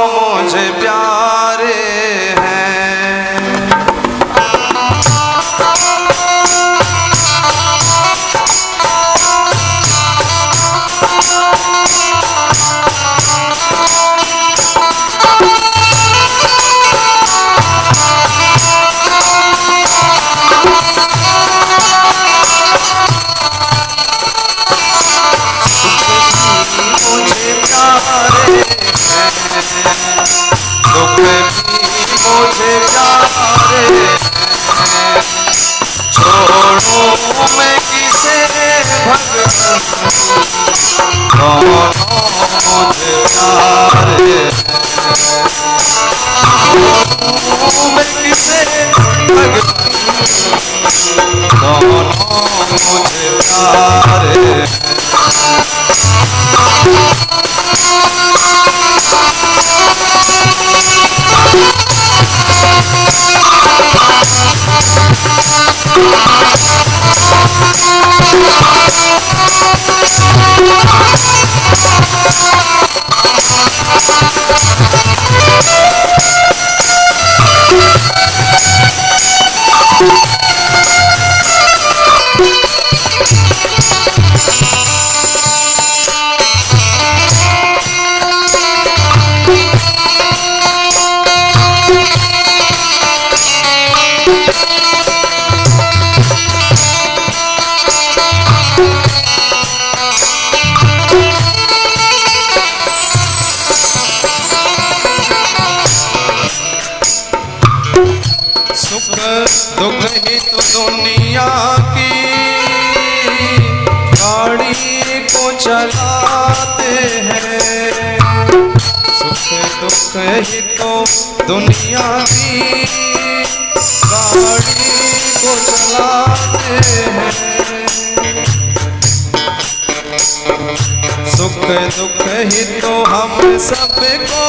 मुझे प्यारे हैं। दुख भी मुझे प्यारे हैं, छोड़ूं मैं किसे भगवन, दोनों मुझे प्यारे हैं, छोड़ूं मैं किसे भगवन, दोनों मुझे प्यारे हैं। दुख ही तो दुनिया की गाड़ी को चलाते हैं, सुख दुख ही तो दुनिया की गाड़ी को चलाते हैं, सुख दुख ही तो हम सबको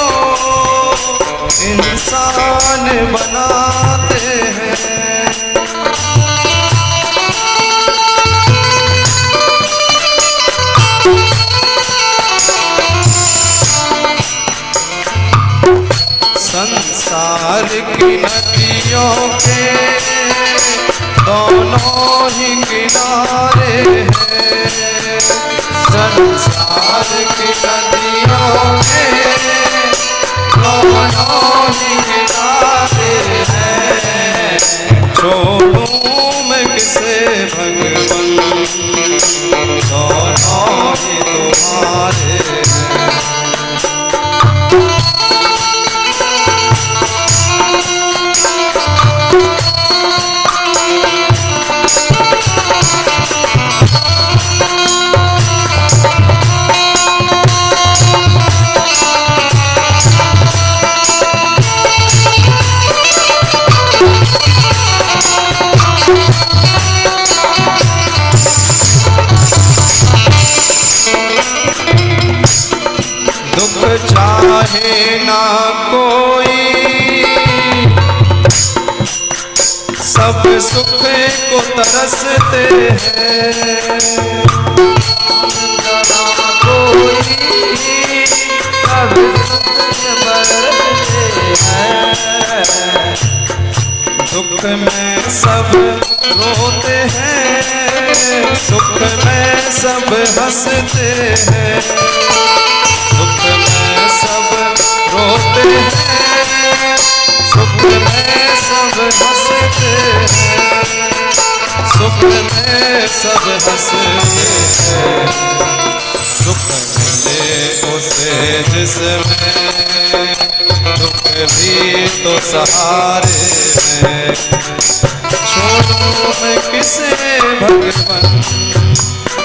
इंसान बनाते हैं। संसार की नदियों के दोनों ही किनारे हैं, संसार की नदियों के दोनों ही किनारे हैं, छोड़ूं मैं किसे भगवन, दोनों ही तुम्हारे हैं। सब सुख को तरसते हैं। कोई सब सुख बरसते हैं। दुख में सब रोते हैं, सुख में सब हंसते हैं। दुख में सब रोते हैं, सुख में सब हंसते हैं। सुख में सब हंसते हैं। सुख मिले उसे जिसमें दुख भी तो सहारे हैं। छोड़ो मैं किसे भगवान,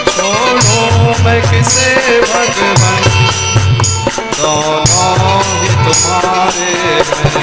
छोड़ो मैं किसे भगवान, दोनों ही तुम्हारे हैं।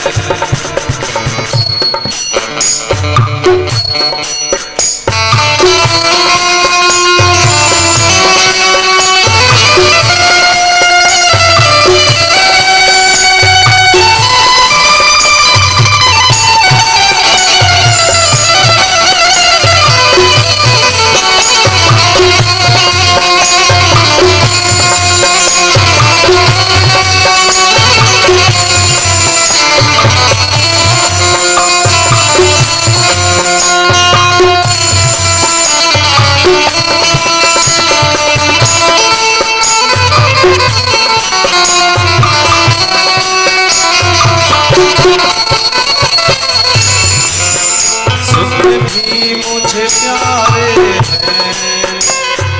मुझे प्यारे हैं,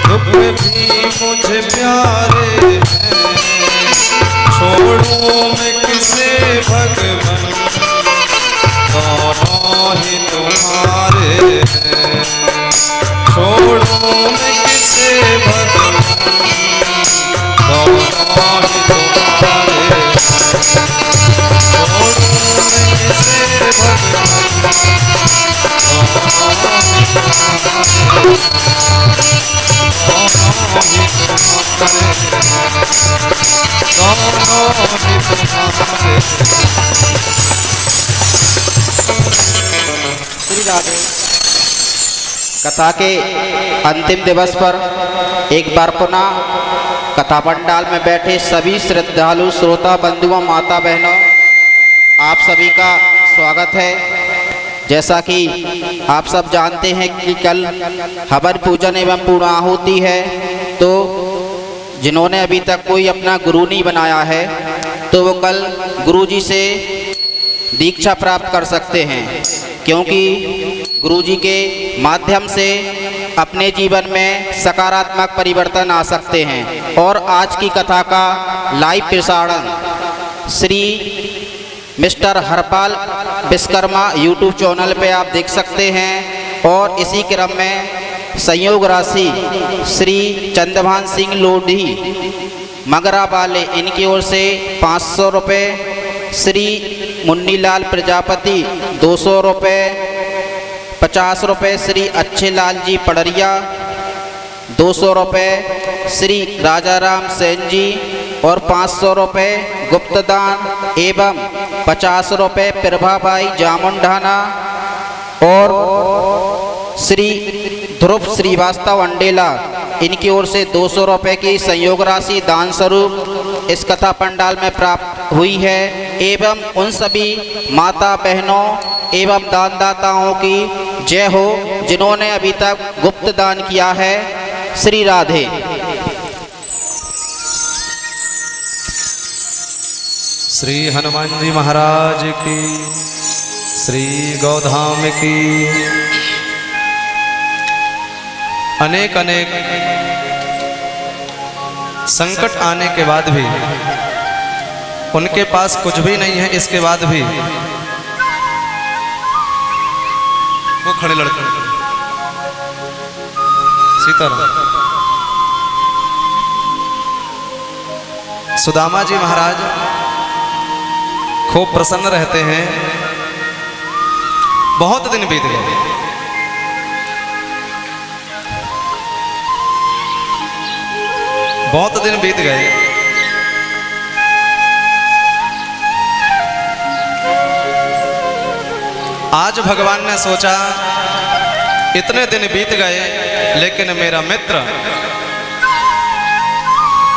दुख भी मुझे प्यारे हैं। छोड़ो मैं किसे भगवान, दोनों ही तुम्हारे हैं। छोड़ो मैं किसे भगवान, दोनों ही तुम्हारे हैं। छोड़ो मैं किसे भगवान, श्री राधे। कथा के अंतिम दिवस पर एक बार पुनः कथा पंडाल में बैठे सभी श्रद्धालु श्रोता बंधुओं माता बहनों, आप सभी का स्वागत है। जैसा कि आप सब जानते हैं कि कल हवन पूजन एवं पूर्णाहुति है, तो जिन्होंने अभी तक कोई अपना गुरु नहीं बनाया है तो वो कल गुरुजी से दीक्षा प्राप्त कर सकते हैं, क्योंकि गुरुजी के माध्यम से अपने जीवन में सकारात्मक परिवर्तन आ सकते हैं। और आज की कथा का लाइव प्रसारण Shri mister Harpal Vishwakarma YouTube channel पे आप देख सकते हैं। और इसी क्रम में संयोग राशि श्री चंद्रभान सिंह लोधी मगरा वाले, इनकी ओर से 500 रुपये, श्री मुन्नीलाल प्रजापति 200 रुपये, 50 रुपये श्री अच्छे लाल जी पड़रिया, 200 रुपये श्री राजाराम सेन जी और 500 रुपये गुप्तदान एवं 50 रुपये प्रभाबाई जामुंडाना और श्री ध्रुव श्रीवास्तव अंडेला, इनकी ओर से 200 रुपये की संयोग राशि दान स्वरूप इस कथा पंडाल में प्राप्त हुई है। एवं उन सभी माता बहनों एवं दानदाताओं की जय हो जिन्होंने अभी तक गुप्त दान किया है। श्री राधे। श्री हनुमान जी महाराज की, श्री गौधाम की। अनेक अनेक संकट आने के बाद भी, उनके पास कुछ भी नहीं है, इसके बाद भी वो खड़े लड़के सीताराम। सुदामा जी महाराज खूब प्रसन्न रहते हैं। बहुत दिन बीत गए, बहुत दिन बीत गए। आज भगवान ने सोचा इतने दिन बीत गए, लेकिन मेरा मित्र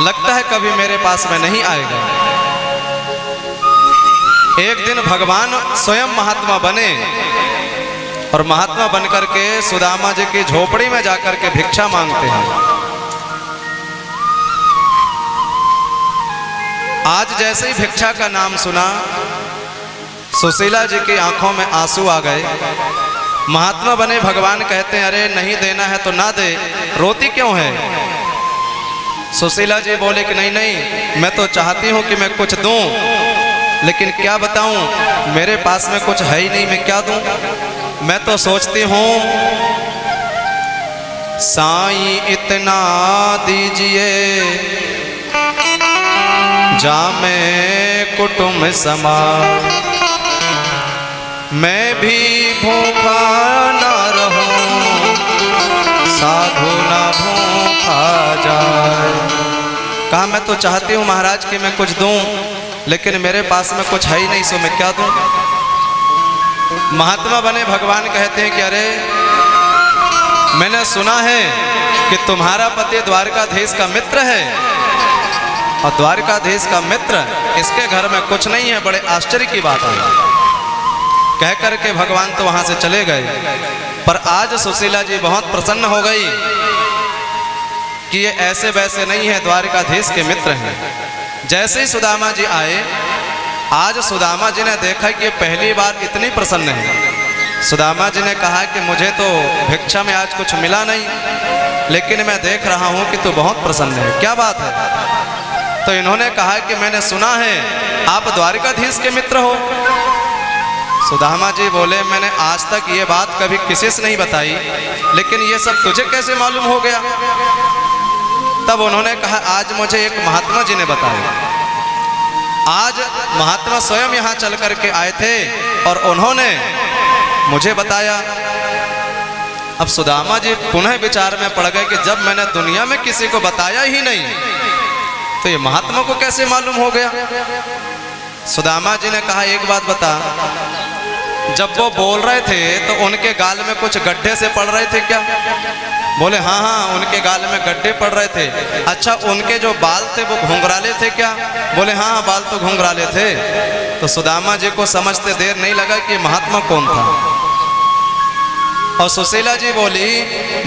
लगता है कभी मेरे पास में नहीं आएगा। एक दिन भगवान स्वयं महात्मा बने और महात्मा बनकर के सुदामा जी की झोपड़ी में जाकर के भिक्षा मांगते हैं। आज जैसे ही भिक्षा का नाम सुना, सुशीला जी की आंखों में आंसू आ गए। महात्मा बने भगवान कहते हैं, अरे नहीं देना है तो ना दे, रोती क्यों है? सुशीला जी बोले कि नहीं नहीं, मैं तो चाहती हूं कि मैं कुछ दूं, लेकिन क्या बताऊं, मेरे पास में कुछ है ही नहीं, मैं क्या दूं? मैं तो सोचती हूं साईं इतना दीजिए जामे कुटुंब समा, मैं भी भूखा ना रहूं, साधु ना भूखा जाए। कहा मैं तो चाहती हूँ महाराज कि मैं कुछ दूं, लेकिन मेरे पास में कुछ है ही नहीं, सो मैं क्या दूं? महात्मा बने भगवान कहते हैं कि अरे मैंने सुना है कि तुम्हारा पति द्वारकाधीश का मित्र है, और द्वारकाधीश का मित्र, इसके घर में कुछ नहीं है, बड़े आश्चर्य की बात है। कह करके भगवान तो वहां से चले गए। पर आज सुशीला जी बहुत प्रसन्न हो गई कि ये ऐसे वैसे नहीं है, द्वारकाधीश के मित्र हैं। जैसे ही सुदामा जी आए, आज सुदामा जी ने देखा कि ये पहली बार इतनी प्रसन्न है। सुदामा जी ने कहा कि मुझे तो भिक्षा में आज कुछ मिला नहीं, लेकिन मैं देख रहा हूं कि तू बहुत प्रसन्न है, क्या बात है? तो इन्होंने कहा कि मैंने सुना है आप द्वारकाधीश के मित्र हो। सुदामा जी बोले, मैंने आज तक ये बात कभी किसी से नहीं बताई, लेकिन ये सब तुझे कैसे मालूम हो गया? तब उन्होंने कहा, आज मुझे एक महात्मा जी ने बताया। आज महात्मा स्वयं यहाँ चल करके आए थे और उन्होंने मुझे बताया। अब सुदामा जी पुनः विचार में पड़ गए कि जब मैंने दुनिया में किसी को बताया ही नहीं, तो ये महात्मा को कैसे मालूम हो गया? सुदामा जी ने कहा, एक बात बता, जब वो बोल रहे थे तो उनके गाल में कुछ गड्ढे से पड़ रहे थे क्या? बोले हाँ हाँ, उनके गाल में गड्ढे पड़ रहे थे। अच्छा, उनके जो बाल थे वो घुंघराले थे क्या? बोले हाँ हाँ, बाल तो घुंघराले थे। तो सुदामा जी को समझते देर नहीं लगा कि महात्मा कौन था। और सुशीला जी बोली,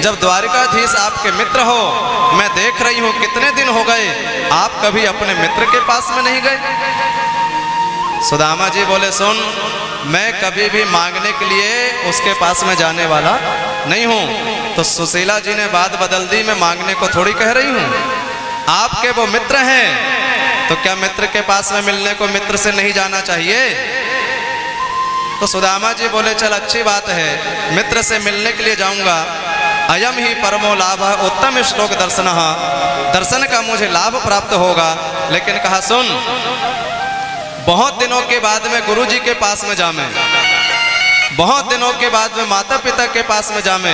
जब द्वारकाधीश आपके मित्र हो, मैं देख रही हूँ कितने दिन हो गए आप कभी अपने मित्र के पास में नहीं गए। सुदामा जी बोले, सुन, मैं कभी भी मांगने के लिए उसके पास में जाने वाला नहीं हूं। तो सुशीला जी ने बात बदल दी, मैं मांगने को थोड़ी कह रही हूं। आपके वो मित्र हैं, तो क्या मित्र के पास में मिलने को मित्र से नहीं जाना चाहिए? तो सुदामा जी बोले, चल अच्छी बात है, मित्र से मिलने के लिए जाऊंगा। अयम ही परमो लाभ, उत्तम श्लोक दर्शन, दर्शन का मुझे लाभ प्राप्त होगा। लेकिन कहा, सुन, बहुत दिनों के बाद में गुरु जी के पास में जामे, बहुत दिनों के बाद में माता पिता के पास में जामे,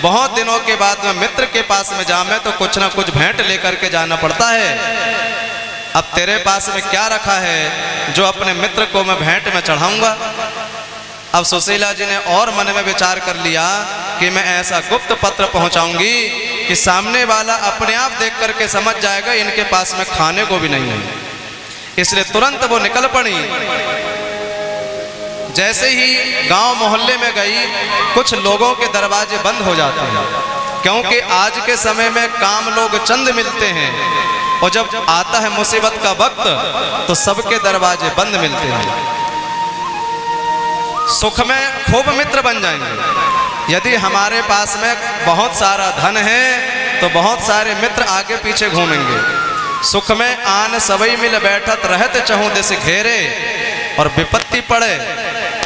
बहुत दिनों के बाद में मित्र के पास में जामे, तो कुछ ना कुछ भेंट लेकर के जाना पड़ता है। अब तेरे पास में क्या रखा है जो अपने मित्र को मैं भेंट में चढ़ाऊंगा? अब सुशीला जी ने और मन में विचार कर लिया कि मैं ऐसा गुप्त पत्र पहुंचाऊंगी कि सामने वाला अपने आप देख करके समझ जाएगा इनके पास में खाने को भी नहीं है। इसलिए तुरंत वो निकल पड़ी। जैसे ही गांव मोहल्ले में गई, कुछ लोगों के दरवाजे बंद हो जाते हैं, क्योंकि आज के समय में काम लोग चंद मिलते हैं, और जब आता है मुसीबत का वक्त तो सबके दरवाजे बंद मिलते हैं। सुख में खूब मित्र बन जाएंगे। यदि हमारे पास में बहुत सारा धन है तो बहुत सारे मित्र आगे पीछे घूमेंगे। सुख में आन सबई मिल बैठत रहत चहु दिस घेरे, और विपत्ति पड़े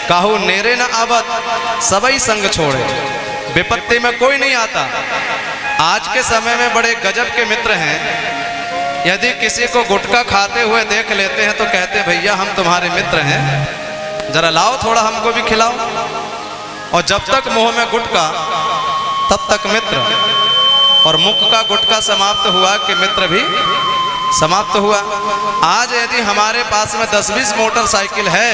काहू नेरे न आवत सबई संग छोड़े। विपत्ति में कोई नहीं आता। आज के समय में बड़े गजब के मित्र हैं। यदि किसी को गुटखा खाते हुए देख लेते हैं तो कहते हैं, भैया हम तुम्हारे मित्र हैं, जरा लाओ थोड़ा हमको भी खिलाओ। और जब तक मुंह में गुटखा तब तक मित्र, और मुख का गुटखा समाप्त हुआ कि मित्र भी समाप्त हुआ। आज यदि हमारे पास में 10-20 मोटरसाइकिल है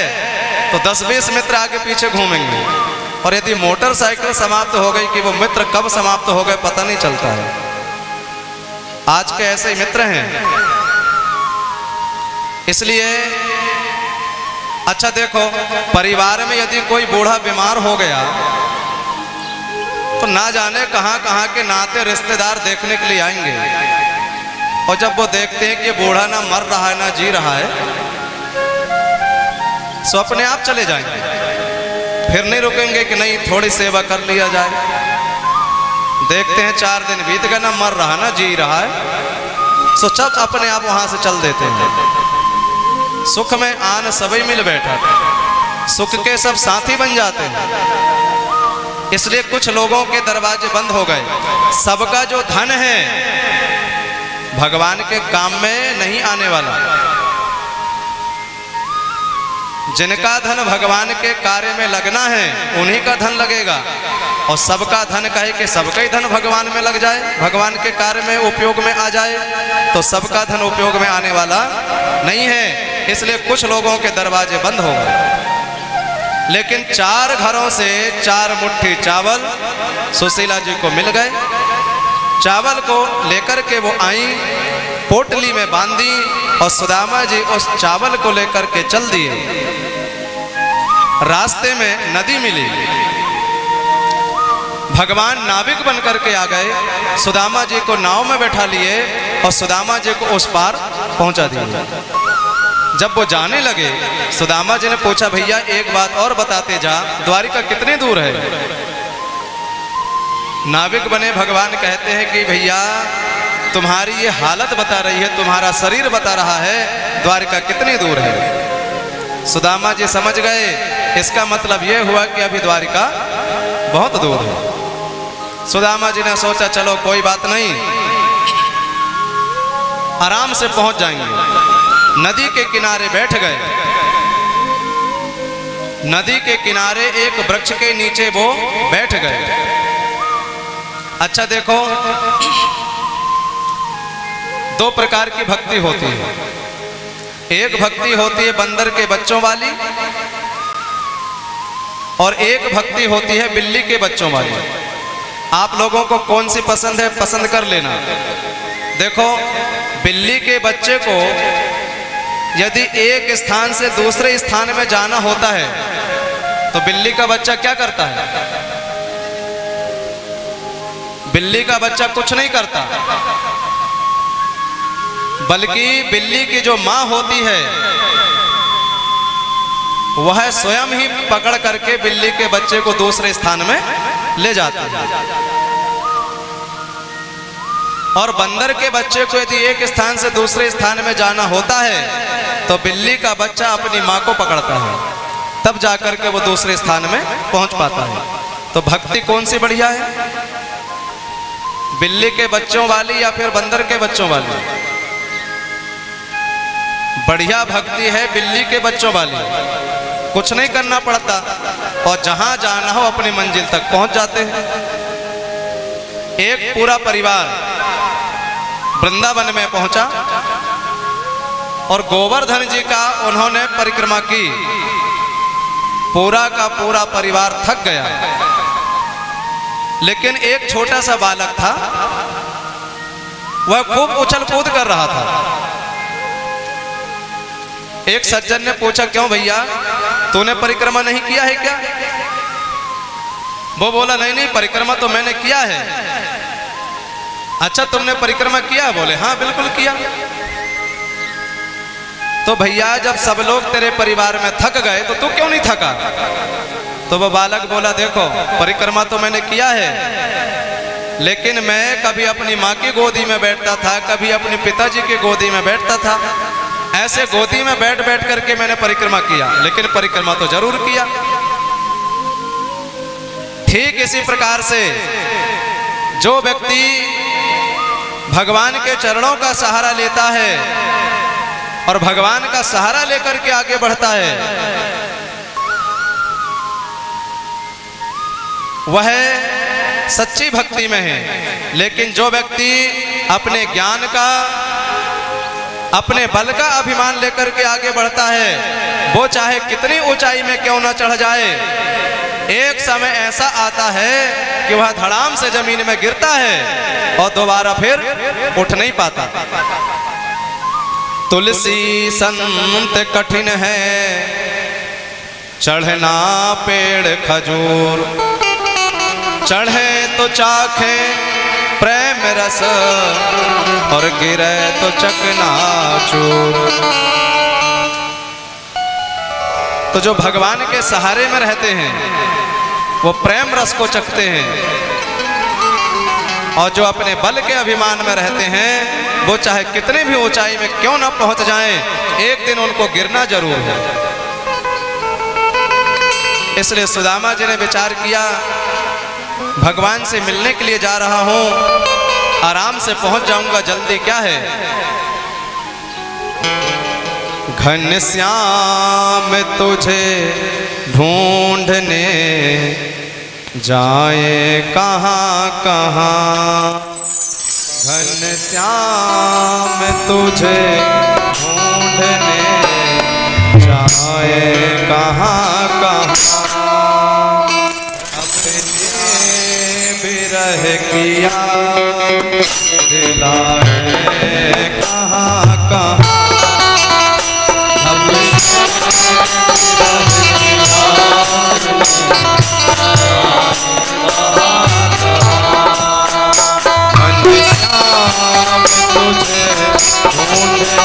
तो 10-20 मित्र आगे पीछे घूमेंगे, और यदि मोटरसाइकिल समाप्त हो गई कि वो मित्र कब समाप्त हो गए पता नहीं चलता है। आज के ऐसे मित्र हैं। इसलिए अच्छा देखो, परिवार में यदि कोई बूढ़ा बीमार हो गया तो ना जाने कहां कहां के नाते रिश्तेदार देखने के लिए आएंगे, और जब वो देखते हैं कि बूढ़ा ना मर रहा है ना जी रहा है, तो अपने आप चले जाएंगे, फिर नहीं रुकेंगे कि नहीं थोड़ी सेवा कर लिया जाए। देखते हैं 4 दिन बीत गए, ना मर रहा ना जी रहा है, सो सब अपने आप वहां से चल देते हैं। सुख में आन सभी मिल बैठा, सुख के सब साथी बन जाते हैं। इसलिए कुछ लोगों के दरवाजे बंद हो गए। सबका जो धन है भगवान के काम में नहीं आने वाला। जिनका धन भगवान के कार्य में लगना है उन्हीं का धन लगेगा, और सबका धन कहे कि सबका ही धन भगवान में लग जाए, भगवान के कार्य में उपयोग में आ जाए, तो सबका धन उपयोग में आने वाला नहीं है। इसलिए कुछ लोगों के दरवाजे बंद हो गए। लेकिन 4 घरों से 4 मुट्ठी चावल सुशीला जी को मिल गए। चावल को लेकर के वो आई, पोटली में बांधी, और सुदामा जी उस चावल को लेकर के चल दिए। रास्ते में नदी मिली, भगवान नाविक बन करके आ गए, सुदामा जी को नाव में बैठा लिए और सुदामा जी को उस पार पहुंचा दिया। जब वो जाने लगे, सुदामा जी ने पूछा, भैया एक बात और बताते जा, द्वारिका कितने दूर है? नाविक बने भगवान कहते हैं कि भैया तुम्हारी ये हालत बता रही है, तुम्हारा शरीर बता रहा है द्वारिका कितनी दूर है। सुदामा जी समझ गए, इसका मतलब ये हुआ कि अभी द्वारिका बहुत दूर है। सुदामा जी ने सोचा चलो कोई बात नहीं, आराम से पहुंच जाएंगे। नदी के किनारे बैठ गए। नदी के किनारे एक वृक्ष के नीचे वो बैठ गए। अच्छा देखो, 2 प्रकार की भक्ति होती है। एक भक्ति होती है बंदर के बच्चों वाली, और एक भक्ति होती है बिल्ली के बच्चों वाली। आप लोगों को कौन सी पसंद है, पसंद कर लेना। देखो, बिल्ली के बच्चे को यदि एक स्थान से दूसरे स्थान में जाना होता है तो बिल्ली का बच्चा क्या करता है? बिल्ली का बच्चा कुछ नहीं करता, बल्कि बिल्ली की जो मां होती है वह स्वयं ही पकड़ करके बिल्ली के बच्चे को दूसरे स्थान में ले जाती है। और बंदर के बच्चे को यदि एक स्थान से दूसरे स्थान में जाना होता है तो बिल्ली का बच्चा अपनी मां को पकड़ता है, तब जाकर के वो दूसरे स्थान में पहुंच पाता है। तो भक्ति कौन सी बढ़िया है, बिल्ली के बच्चों वाली या फिर बंदर के बच्चों वाली? बढ़िया भक्ति है बिल्ली के बच्चों वाली। कुछ नहीं करना पड़ता और जहां जाना हो अपनी मंजिल तक पहुंच जाते हैं। एक पूरा परिवार वृंदावन में पहुंचा और गोवर्धन जी का उन्होंने परिक्रमा की। पूरा का पूरा परिवार थक गया, लेकिन एक छोटा सा बालक था, वह खूब उछल कूद कर रहा था। एक सज्जन ने पूछा, क्यों भैया तूने परिक्रमा नहीं किया है क्या? वो बोला, नहीं नहीं परिक्रमा तो मैंने किया है। अच्छा तुमने परिक्रमा किया? बोले हाँ बिल्कुल किया। तो भैया जब सब लोग तेरे परिवार में थक गए तो तू क्यों नहीं थका? तो वो बालक बोला, देखो परिक्रमा तो मैंने किया है, लेकिन मैं कभी अपनी माँ की गोदी में बैठता था, कभी अपने पिताजी की गोदी में बैठता था। ऐसे गोदी में बैठ बैठ करके मैंने परिक्रमा किया, लेकिन परिक्रमा तो जरूर किया। ठीक इसी प्रकार से जो व्यक्ति भगवान के चरणों का सहारा लेता है और भगवान का सहारा लेकर के आगे बढ़ता है, वह सच्ची भक्ति में है। लेकिन जो व्यक्ति अपने ज्ञान का, अपने बल का अभिमान लेकर के आगे बढ़ता है, वो चाहे कितनी ऊंचाई में क्यों न चढ़ जाए, एक समय ऐसा आता है कि वह धड़ाम से जमीन में गिरता है और दोबारा फिर उठ नहीं पाता। तुलसी संत कठिन है चढ़ना पेड़ खजूर, चढ़े तो चाखे प्रेम रस और गिरे तो चकनाचूर। तो जो भगवान के सहारे में रहते हैं वो प्रेम रस को चखते हैं, और जो अपने बल के अभिमान में रहते हैं वो चाहे कितनी भी ऊंचाई में क्यों ना पहुंच जाएं, एक दिन उनको गिरना जरूर है। इसलिए सुदामा जी ने विचार किया, भगवान से मिलने के लिए जा रहा हूं, आराम से पहुंच जाऊंगा, जल्दी क्या है। घनश्याम तुझे ढूंढने जाए कहाँ कहाँ, घनश्याम तुझे ढूंढने जाए कहाँ कहाँ, बिरह किया दिलाए कहाँ कहाँ, घनश्याम तुझे ढूंढने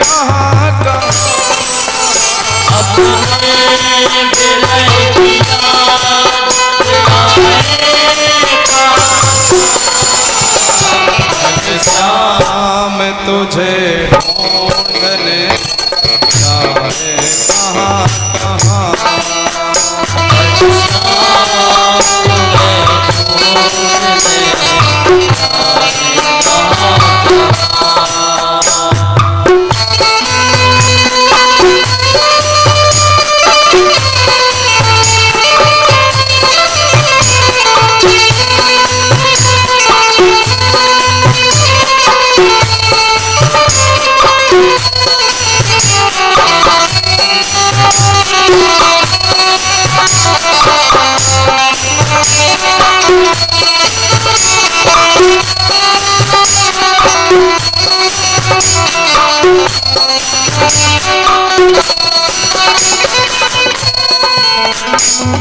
कहाँ कहाँ, घनश्याम तुझे ढूंढने जाए कहाँ कहाँ,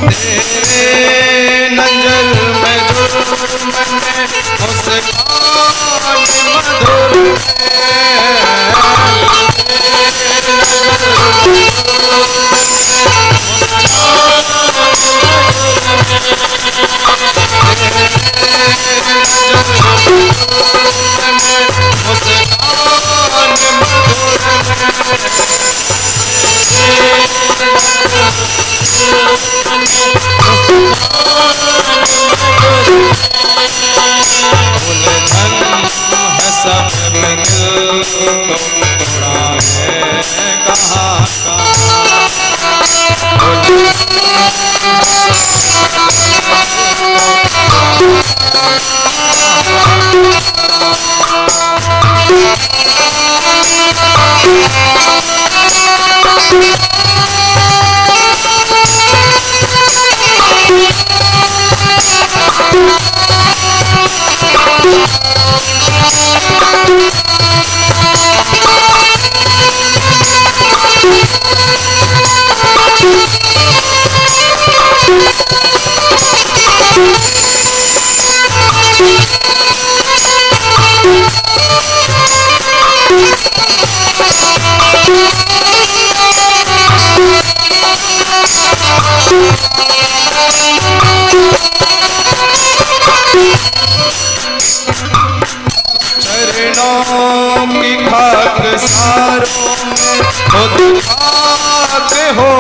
तेरे नजर में जुर्म में मुस्कान मधुर सारों में खुद खाक हो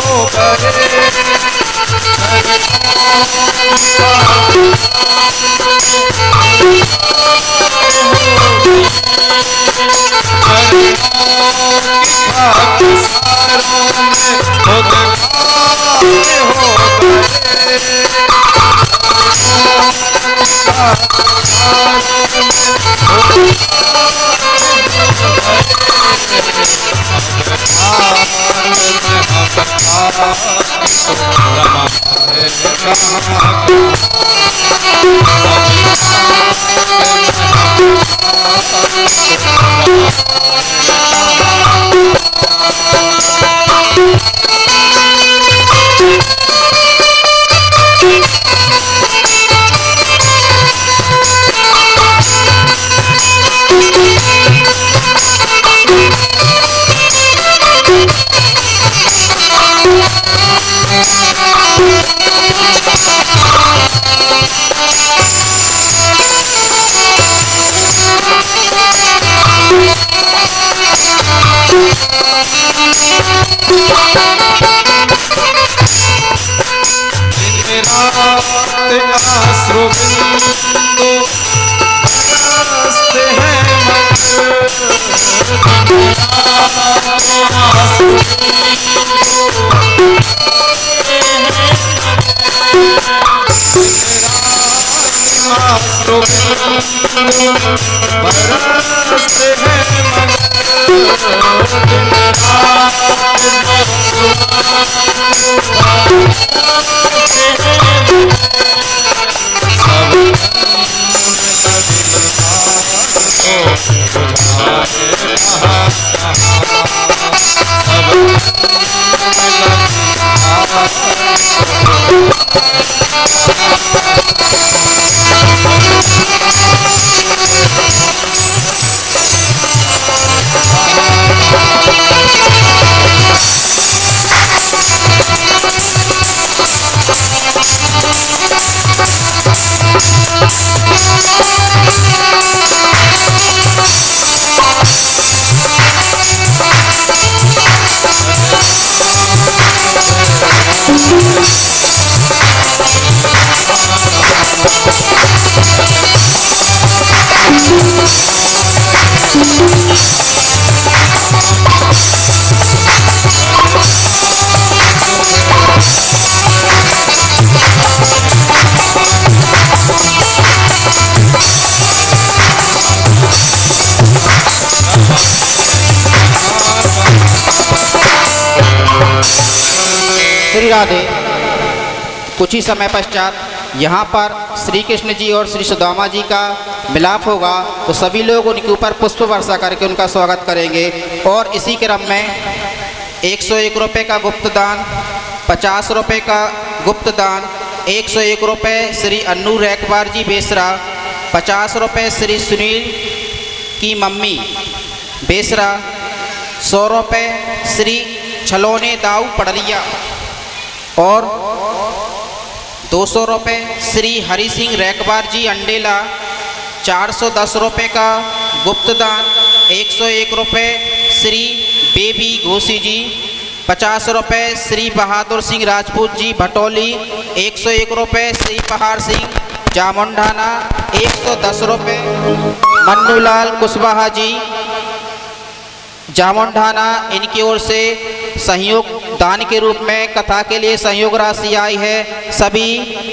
श्री राधे। कुछ ही समय पश्चात यहाँ पर श्री कृष्ण जी और श्री सुदामा जी का मिलाप होगा, तो सभी लोग उनके ऊपर पुष्प वर्षा करके उनका स्वागत करेंगे। और इसी क्रम में 101 रुपये का गुप्त दान, 50 रुपये का गुप्त दान, 101 रुपये श्री अन्नू रैकबार जी बेसरा, 50 रुपये श्री सुनील की मम्मी बेसरा, 100 रुपये श्री छलोने दाऊ पड़रिया और 200 रुपये श्री हरि सिंह रैकबार जी अंडेला, 410 रुपये का गुप्त दान, 101 रुपये श्री बेबी घोसी जी, 50 रुपये श्री बहादुर सिंह राजपूत जी भटौली, 101 रुपये श्री पहाड़ सिंह जामुंडाना, 110 रुपये मन्नूलाल कुशवाहा जी जामुंडाना। इनकी ओर से सहयोग दान के रूप में कथा के लिए सहयोग राशि आई है। सभी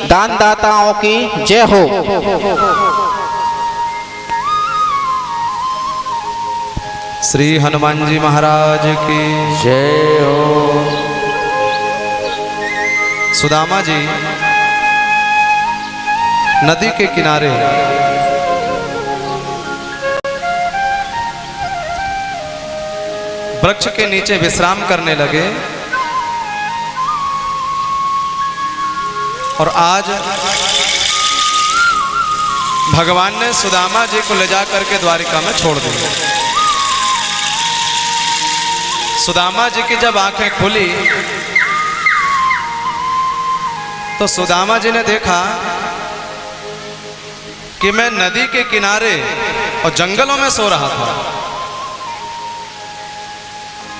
दानदाताओं की जय हो। श्री हनुमान जी महाराज की जय हो। सुदामा जी नदी के किनारे वृक्ष के नीचे विश्राम करने लगे और आज भगवान ने सुदामा जी को ले जाकर के द्वारिका में छोड़ दिया। सुदामा जी की जब आंखें खुली तो सुदामा जी ने देखा कि मैं नदी के किनारे और जंगलों में सो रहा था।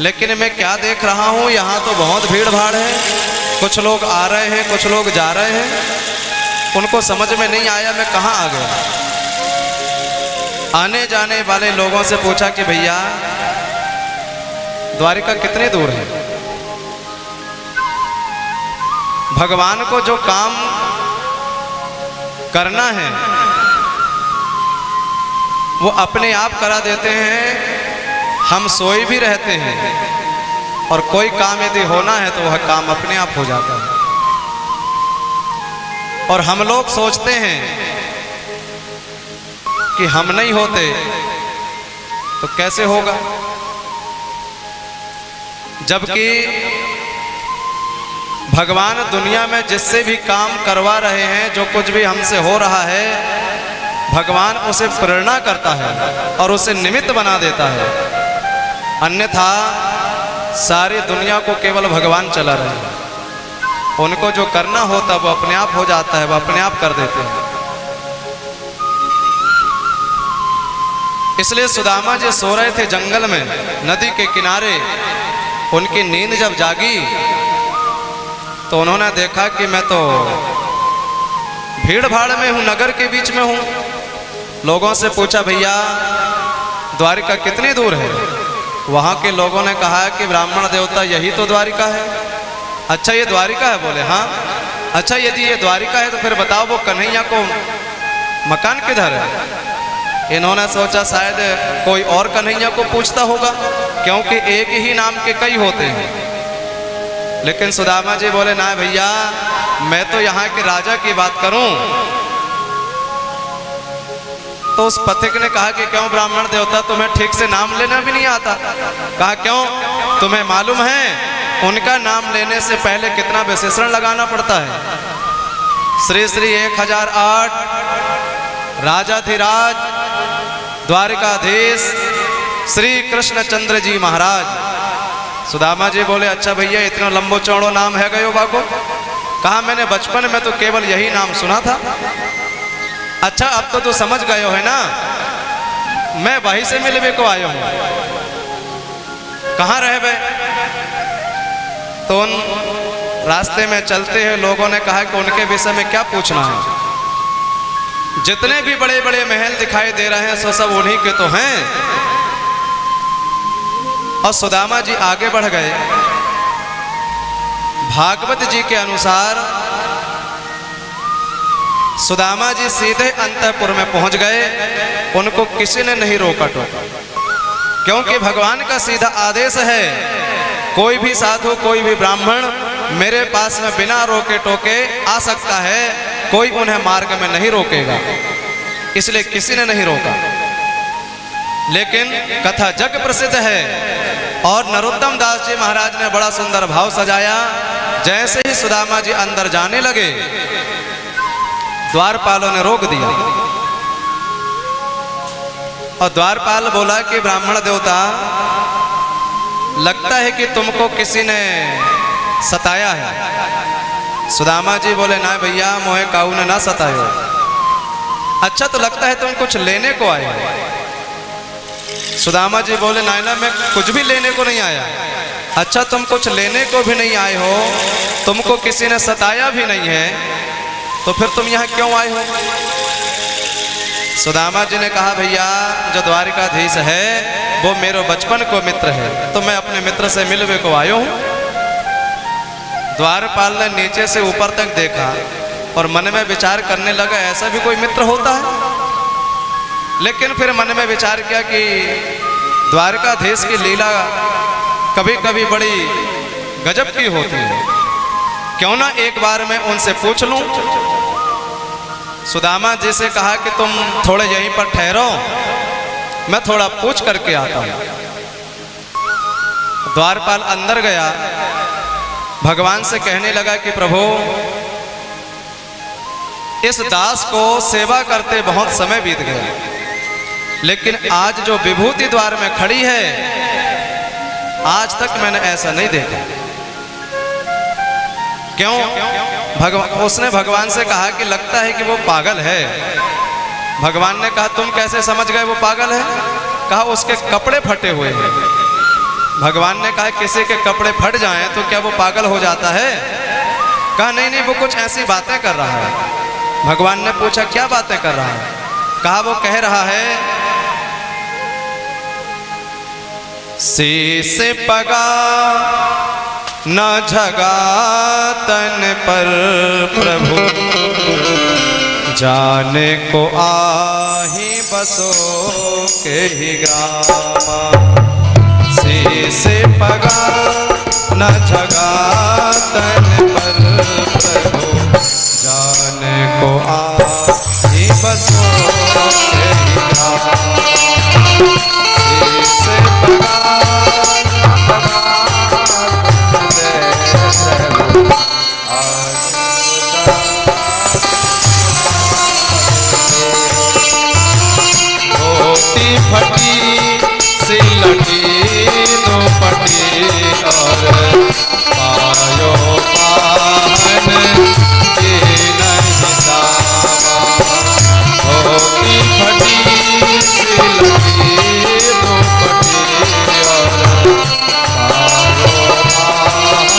लेकिन मैं क्या देख रहा हूँ, यहाँ तो बहुत भीड़ भाड़ है, कुछ लोग आ रहे हैं, कुछ लोग जा रहे हैं। उनको समझ में नहीं आया मैं कहाँ आ गया। आने जाने वाले लोगों से पूछा कि भैया द्वारिका कितने दूर है? भगवान को जो काम करना है वो अपने आप करा देते हैं। हम सोए भी रहते हैं और कोई काम यदि होना है तो वह काम अपने आप हो जाता है। और हम लोग सोचते हैं कि हम नहीं होते तो कैसे होगा, जबकि भगवान दुनिया में जिससे भी काम करवा रहे हैं, जो कुछ भी हमसे हो रहा है, भगवान उसे प्रेरणा करता है और उसे निमित्त बना देता है। अन्यथा सारी दुनिया को केवल भगवान चला रहे हैं। उनको जो करना होता वो अपने आप हो जाता है, वो अपने आप कर देते हैं। इसलिए सुदामा जी सो रहे थे जंगल में, नदी के किनारे। उनकी नींद जब जागी तो उन्होंने देखा कि मैं तो भीड़ भाड़ में हूँ, नगर के बीच में हूँ। लोगों से पूछा भैया द्वारिका कितनी दूर है? वहाँ के लोगों ने कहा कि ब्राह्मण देवता यही तो द्वारिका है। अच्छा ये द्वारिका है? बोले हाँ। अच्छा यदि ये द्वारिका है तो फिर बताओ वो कन्हैया को मकान किधर है? इन्होंने सोचा शायद कोई और कन्हैया को पूछता होगा, क्योंकि एक ही नाम के कई होते हैं। लेकिन सुदामा जी बोले ना भैया, मैं तो यहाँ के राजा की बात करूं। तो उस पथिक ने कहा कि क्यों ब्राह्मण देवता, तुम्हें ठीक से नाम लेना भी नहीं आता? कहा क्यों, तुम्हें मालूम है उनका नाम लेने से पहले कितना विशेषण लगाना पड़ता है? श्री श्री 1008 राजाधिराज द्वारिकाधीश श्री कृष्णचंद्र जी महाराज। सुदामा जी बोले अच्छा भैया इतना लंबो चौड़ो नाम है गयो बाको? कहा मैंने बचपन में तो केवल यही नाम सुना था। अच्छा अब तो तू समझ गए हो है ना, मैं वहीं से मिलने को आया हूं। कहाँ रह गए? तो उन रास्ते में चलते हैं लोगों ने कहा कि उनके विषय में क्या पूछना है, जितने भी बड़े बड़े महल दिखाई दे रहे हैं सो सब उन्हीं के तो हैं। और सुदामा जी आगे बढ़ गए। भागवत जी के अनुसार सुदामा जी सीधे अंतःपुर में पहुंच गए। उनको किसी ने नहीं रोका टोका, क्योंकि भगवान का सीधा आदेश है कोई भी साधु कोई भी ब्राह्मण मेरे पास में बिना रोके टोके आ सकता है, कोई उन्हें मार्ग में नहीं रोकेगा। इसलिए किसी ने नहीं रोका। लेकिन कथा जग प्रसिद्ध है और नरोत्तम दास जी महाराज ने बड़ा सुंदर भाव सजाया। जैसे ही सुदामा जी अंदर जाने लगे, द्वारपालों ने रोक दिया और द्वारपाल बोला कि ब्राह्मण देवता, लगता है कि तुमको किसी ने सताया है। सुदामा जी बोले ना भैया, मोहे काऊ ने ना सतायो। अच्छा तो लगता है तुम कुछ लेने को आए हो। सुदामा जी बोले नायना मैं कुछ भी लेने को नहीं आया। अच्छा तुम कुछ लेने को भी नहीं आए हो, तुमको किसी ने सताया भी नहीं है, तो फिर तुम यहाँ क्यों आए हो? सुदामा जी ने कहा भैया जो द्वारिकाधीश है वो मेरे बचपन को मित्र है, तो मैं अपने मित्र से मिलने को आयो हूँ। द्वारपाल ने नीचे से ऊपर तक देखा और मन में विचार करने लगा ऐसा भी कोई मित्र होता है। लेकिन फिर मन में विचार किया कि द्वारकाधीश की लीला कभी कभी बड़ी गजब की होती है, क्यों ना एक बार मैं उनसे पूछ लूं। सुदामा जी से कहा कि तुम थोड़े यहीं पर ठहरो, मैं थोड़ा पूछ करके आता हूं। द्वारपाल अंदर गया, भगवान से कहने लगा कि प्रभु इस दास को सेवा करते बहुत समय बीत गया, लेकिन आज जो विभूति द्वार में खड़ी है आज तक मैंने ऐसा नहीं देखा। क्यों? उसने भगवान से कहा कि लगता है कि वो पागल है। भगवान ने कहा तुम कैसे समझ गए वो पागल है? कहा उसके कपड़े फटे हुए हैं, भगवान ने कहा किसी के कपड़े फट जाएं तो क्या वो पागल हो जाता है? कहा नहीं नहीं, वो कुछ ऐसी बातें कर रहा है। भगवान ने पूछा क्या बातें कर रहा है? कहा वो कह रहा है शीश पगा न झगा तन पर प्रभु, जाने को आही बसो के ही ग्रामा। शीश पगा न झगा तन पर प्रभु, जाने को आही बसो के ही ग्रामा। शीश पगा फटी सिलटी दो पटी और पायो पाहन के नहीं दावा। होती फटी सिलटी दो पटी और पायो पाहन।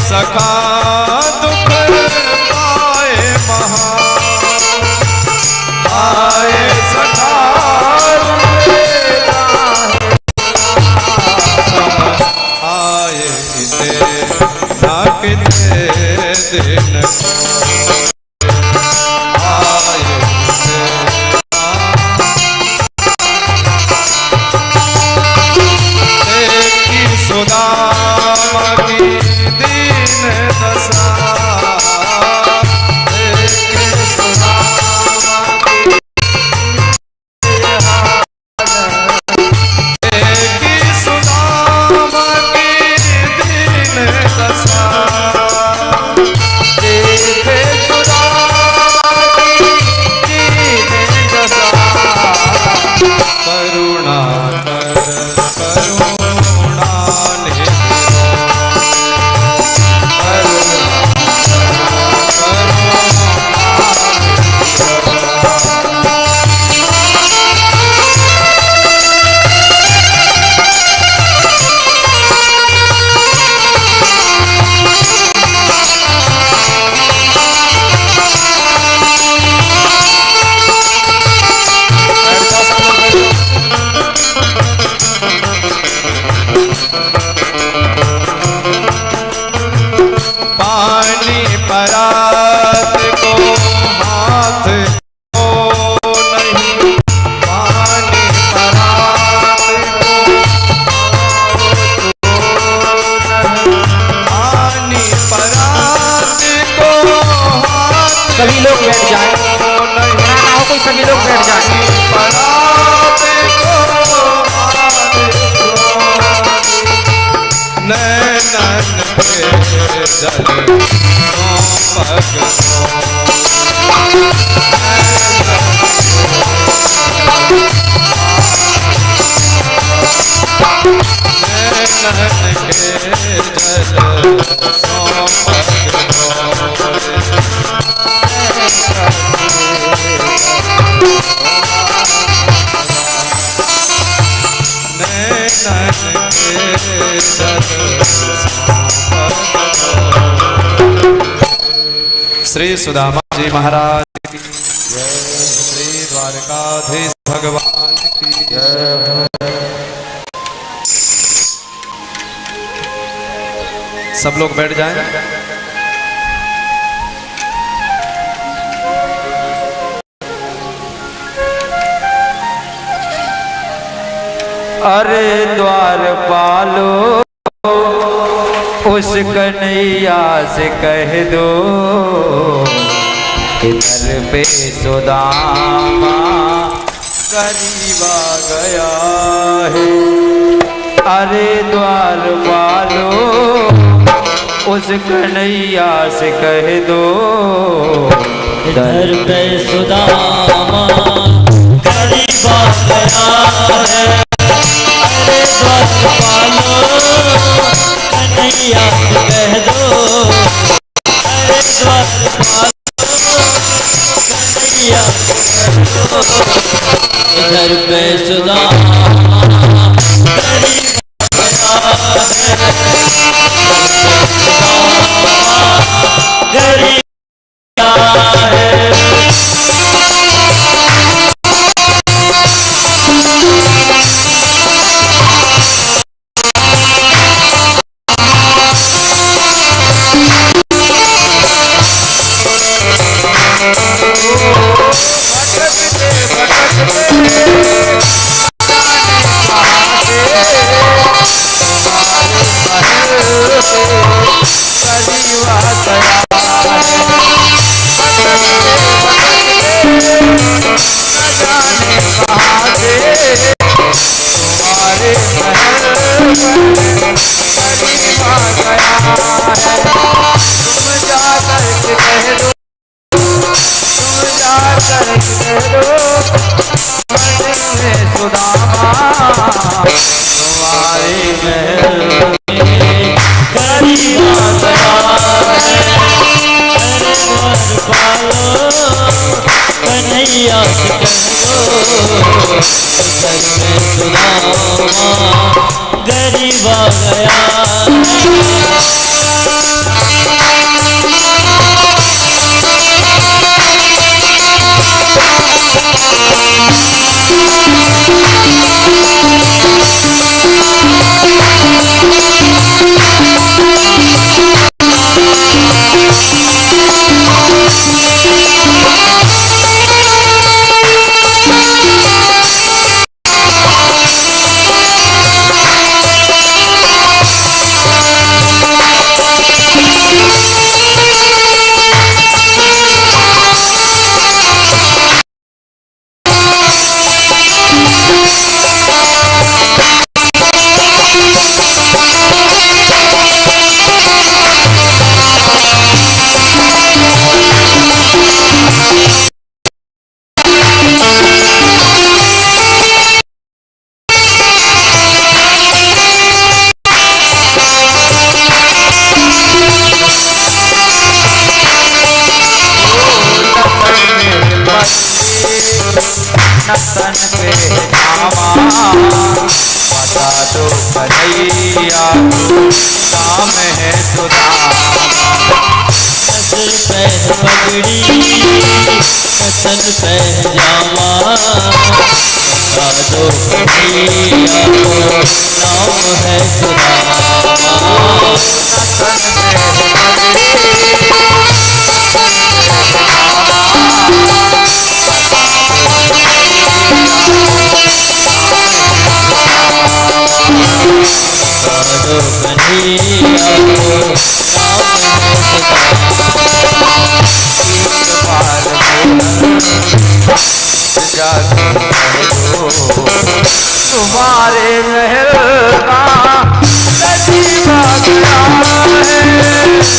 सखा दुख पाए महा आए सखा जल श्री सुदामा जी महाराज की जय, श्री द्वारकाधीश भगवान की जय। सब लोग बैठ जाएं। अरे द्वारपालो उस कन्हैया से कह दो कि दर पे सुदामा गरीब आ गया है। अरे द्वारपालो उस कन्हैया से कह दो दर पे सुदामा गरीब आ गया है। अरे द्वारपालो कन्हैया से कह दो। अरे द्वारपालो कन्हैया से कह दो। दर पे सुदामा गरीब आ गया है। गरीब कन्हैया से कह दो। सुदामा गरीब आ गया नतन पे नामा बता दो कन्हैया नाम है सुदामा। नजर पे पगड़ी नतन पे जामा बता दो कन्हैया नाम है सुदामा। तुम्हारे महल का नजीब आ गया है।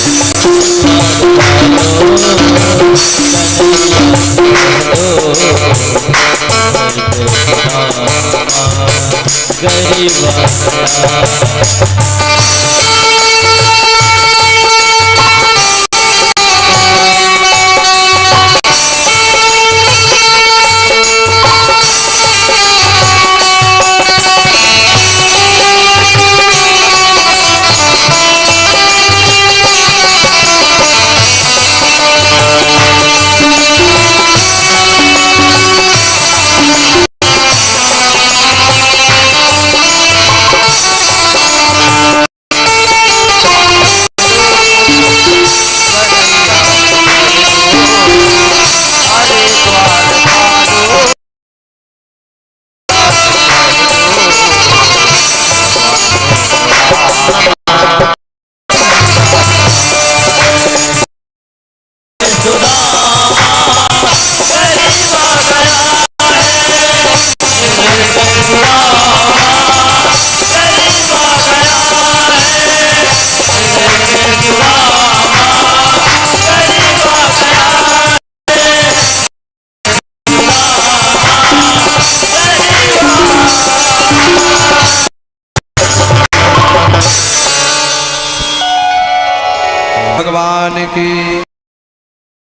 भगवान की।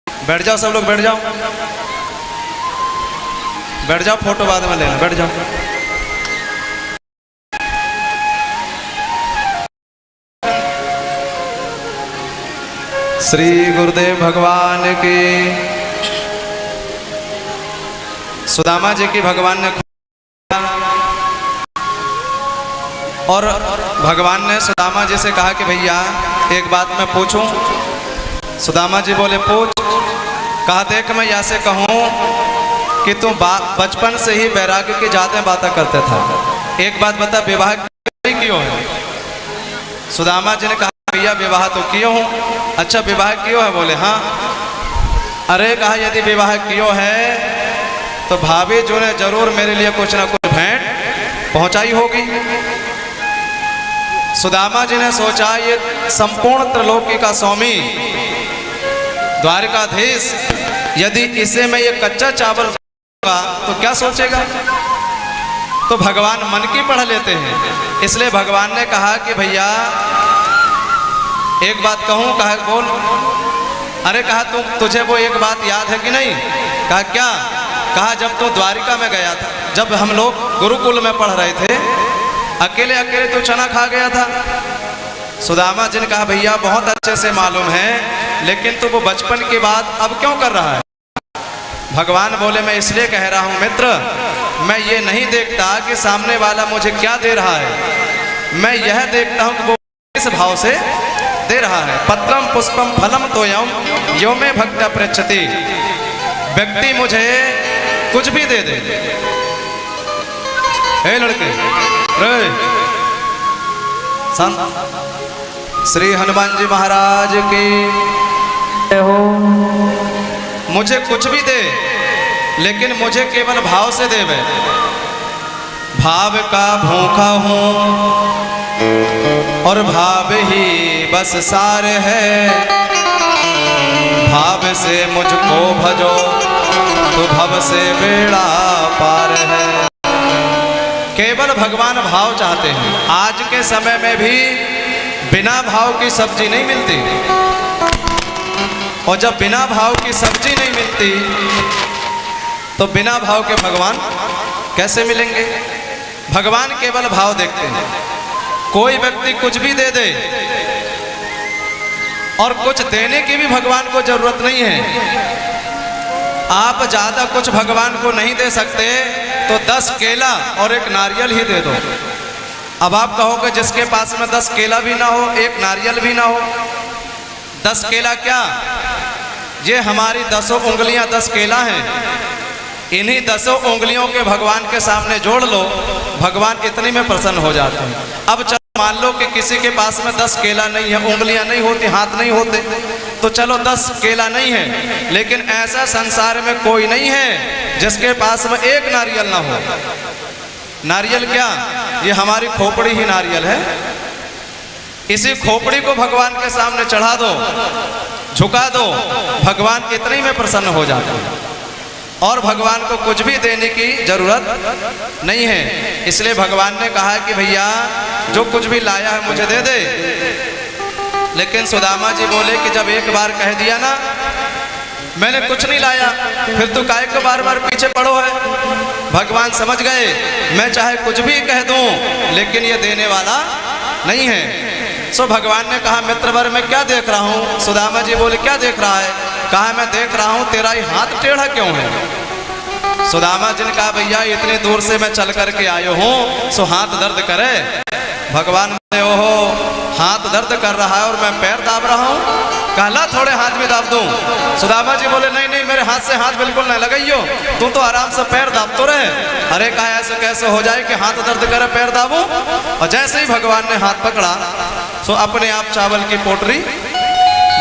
बैठ जाओ सब लोग, बैठ जाओ, बैठ जाओ, फोटो बाद में लेना, बैठ जाओ। श्री गुरुदेव भगवान की। सुदामा जी की भगवान ने और भगवान ने सुदामा जी से कहा कि भैया एक बात मैं पूछूं। सुदामा जी बोले पूछ। कहा देख मैं यहाँ से कहूँ कि तू बचपन से ही वैराग्य की ज्यादा बातें करते था, एक बात बता विवाह क्यों है? सुदामा जी ने कहा भैया विवाह तो कियो हूँ। अच्छा विवाह कियो है? बोले हाँ। अरे कहा यदि विवाह कियो है तो भाभी जो ने जरूर मेरे लिए कुछ ना कुछ भेंट पहुंचाई होगी। सुदामा जी ने सोचा ये संपूर्ण त्रिलोकी का स्वामी द्वारकाधीश यदि इसे मैं ये कच्चा चावल दूंगा तो क्या सोचेगा। तो भगवान मन की पढ़ लेते हैं, इसलिए भगवान ने कहा कि भैया एक बात कहूं। कहा बोल। अरे कहा तुझे वो एक बात याद है कि नहीं? कहा क्या? कहा जब तू द्वारिका में गया था, जब हम लोग गुरुकुल में पढ़ रहे थे, अकेले अकेले तो चना खा गया था। सुदामा जी ने कहा भैया बहुत अच्छे से मालूम है, लेकिन तू वो बचपन की बात अब क्यों कर रहा है? भगवान बोले मैं इसलिए कह रहा हूं मित्र, मैं ये नहीं देखता कि सामने वाला मुझे क्या दे रहा है, मैं यह देखता हूं कि वो किस भाव से दे रहा है। पत्रम पुष्पम फलम तोयम यो में भक्त्या पृच्छति। व्यक्ति मुझे कुछ भी दे दे। हे लड़के रे संत श्री हनुमान जी महाराज की हो। मुझे कुछ भी दे, लेकिन मुझे केवल भाव से देवे। भाव का भूखा हूं और भाव ही बस सार है। भाव से मुझको भजो तो भव से बेड़ा पार है। केवल भगवान भाव चाहते हैं। आज के समय में भी बिना भाव की सब्जी नहीं मिलती, और जब बिना भाव की सब्जी नहीं मिलती तो बिना भाव के भगवान कैसे मिलेंगे? भगवान केवल भाव देखते हैं। कोई व्यक्ति कुछ भी दे दे और कुछ देने की भी भगवान को जरूरत नहीं है। आप ज्यादा कुछ भगवान को नहीं दे सकते तो 10 केला और एक नारियल ही दे दो। अब आप कहोगे जिसके पास में 10 केला भी ना हो, एक नारियल भी ना हो, 10 केला क्या? ये हमारी 10 उंगलियां 10 केला हैं। इन्हीं 10 उंगलियों के भगवान के सामने जोड़ लो, भगवान इतनी में प्रसन्न हो जाते हैं। अब चलो मान लो कि किसी के पास में 10 केला नहीं है, उंगलियां नहीं होती, हाथ नहीं होते, तो चलो 10 केला नहीं है, लेकिन ऐसा संसार में कोई नहीं है जिसके पास में एक नारियल ना हो। नारियल क्या? ये हमारी खोपड़ी ही नारियल है। इसी खोपड़ी को भगवान के सामने चढ़ा दो, झुका दो, भगवान इतने में प्रसन्न हो जाते हैं और भगवान को कुछ भी देने की जरूरत नहीं है। इसलिए भगवान ने कहा कि भैया जो कुछ भी लाया है मुझे दे दे। लेकिन सुदामा जी बोले कि जब एक बार कह दिया ना मैंने कुछ नहीं लाया, फिर तू काहे को बार बार पीछे पड़ो है। भगवान समझ गए मैं चाहे कुछ भी कह दूं लेकिन ये देने वाला नहीं है। सो भगवान ने कहा मित्रवर मैं क्या देख रहा हूँ। सुदामा जी बोले क्या देख रहा है। कहा मैं देख रहा हूँ तेरा ये हाथ टेढ़ा क्यों है। सुदामा जी ने कहा भैया इतनी दूर से मैं चल करके आयो हूँ सो हाथ दर्द करे। भगवान बोले ओहो हाथ दर्द कर रहा है और मैं पैर दाब रहा हूँ, कहला थोड़े हाथ में दाब दूं। सुदामा जी बोले नहीं नहीं मेरे हाथ से हाथ बिल्कुल नहीं लगाइयो, तू तो आराम से पैर दाब तो रहे। अरे कहा ऐसे कैसे हो जाए कि हाथ दर्द करे पैर दाबूं। और जैसे ही भगवान ने हाथ पकड़ा सो अपने आप चावल की पोटरी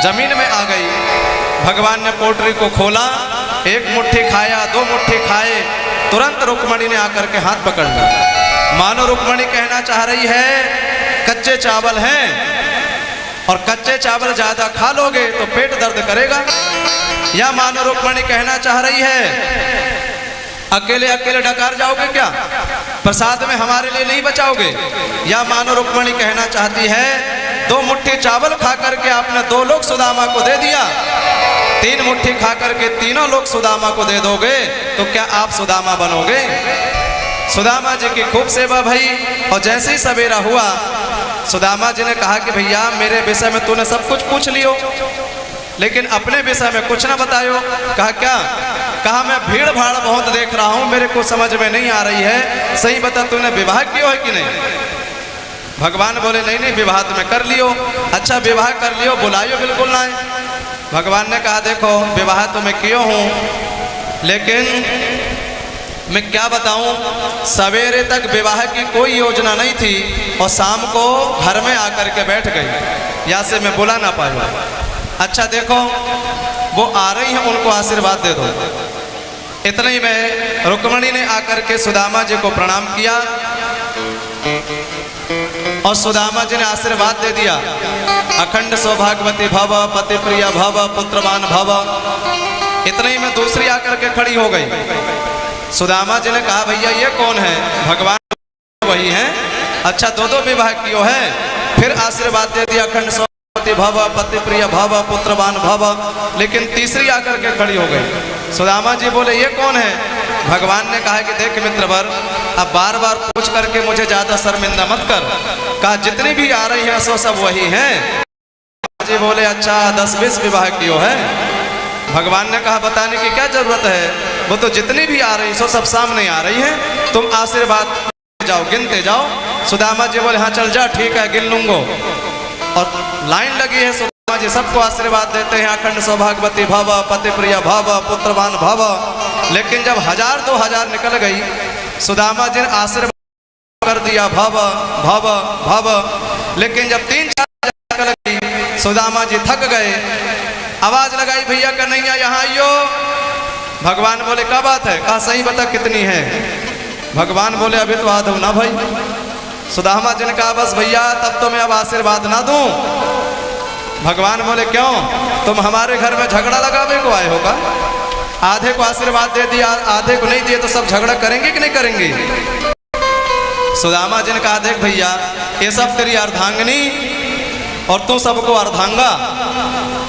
जमीन में आ गई। भगवान ने पोटरी को खोला, एक मुट्ठी खाया, दो मुट्ठी खाए, तुरंत रुक्मणी ने आकर के हाथ पकड़ लिया। मानो रुक्मणी कहना चाह रही है कच्चे चावल हैं और कच्चे चावल ज्यादा खा लोगे तो पेट दर्द करेगा। या मानो रुक्मणी कहना चाह रही है अकेले अकेले डकार जाओगे क्या, प्रसाद में हमारे लिए नहीं बचाओगे। या मानो रुक्मणी कहना चाहती है दो मुट्ठी चावल खा करके आपने दो लोग सुदामा को दे दिया, तीन मुट्ठी खा करके तीनों लोग सुदामा को दे दोगे तो क्या आप सुदामा बनोगे। सुदामा जी की खूब सेवा भई और जैसे ही सवेरा हुआ सुदामा जी ने कहा कि भैया मेरे विषय में तूने सब कुछ पूछ लियो लेकिन अपने विषय में कुछ ना बतायो। कहा क्या। कहा मैं भीड़ भाड़ बहुत देख रहा हूं, मेरे को समझ में नहीं आ रही है, सही बता तूने विवाह किया है कि नहीं। भगवान बोले नहीं नहीं विवाह तो मैं कर लियो। अच्छा विवाह कर लियो, बुलाइयो बिल्कुल ना। भगवान ने कहा देखो विवाह तो मैं कियो हूं लेकिन मैं क्या बताऊं सवेरे तक विवाह की कोई योजना नहीं थी और शाम को घर में आकर के बैठ गई, या से मैं बुला ना पाया। अच्छा देखो वो आ रही हैं उनको आशीर्वाद दे दो। इतने ही में रुक्मणी ने आकर के सुदामा जी को प्रणाम किया और सुदामा जी ने आशीर्वाद दे दिया अखंड सौभाग्यवती भव, पति प्रिय भव, पुत्रवान भव। इतने ही में दूसरी आकर के खड़ी हो गई। सुदामा जी ने कहा भैया ये कौन है। भगवान वही है। अच्छा दो दो विवाह कियो है। फिर आशीर्वाद दे दिया अखंड सौभाग्यवती भव, पति प्रिय भव, पुत्रवान भव। लेकिन तीसरी आकर के खड़ी हो गई। सुदामा जी बोले ये कौन है। भगवान ने कहा कि देख मित्रवर अब बार बार पूछ करके मुझे ज्यादा शर्मिंदा मत कर। कहा जितनी भी आ रही है सो सब वही है। जी बोले अच्छा 10-20 विवाह कियो है। भगवान ने कहा बताने की क्या जरूरत है, वो तो जितनी भी आ रही सो सब सामने आ रही है, तुम आशीर्वाद जाओ गिनते जाओ। सुदामा जी बोले हाँ चल जा ठीक है गिन लूंगो। और लाइन लगी है सुदामा जी सबको आशीर्वाद देते हैं अखंड सौभाग्यवती भव, पति प्रिय भव, पुत्रवान भव। लेकिन जब 1000-2000 निकल गई सुदामा जी ने आशीर्वाद कर दिया भव भव भव। लेकिन जब 3-4 निकल गई सुदामा जी थक गए, आवाज लगाई भैया कन्हैया यहाँ आइयो। भगवान बोले क्या बात है। कहा सही बता कितनी है। भगवान बोले अभी तो आधो ना भाई। सुदामा जी ने कहा बस भैया तब तो मैं अब आशीर्वाद ना दूं। भगवान बोले क्यों, तुम हमारे घर में झगड़ा लगावे को आए होगा। आधे को आशीर्वाद दे दिया आधे को नहीं दिए तो सब झगड़ा करेंगे कि नहीं करेंगे। सुदामा जी ने कहा देख भैया ये सब तेरी अर्धांगिनी और तू सबको अर्धांगा।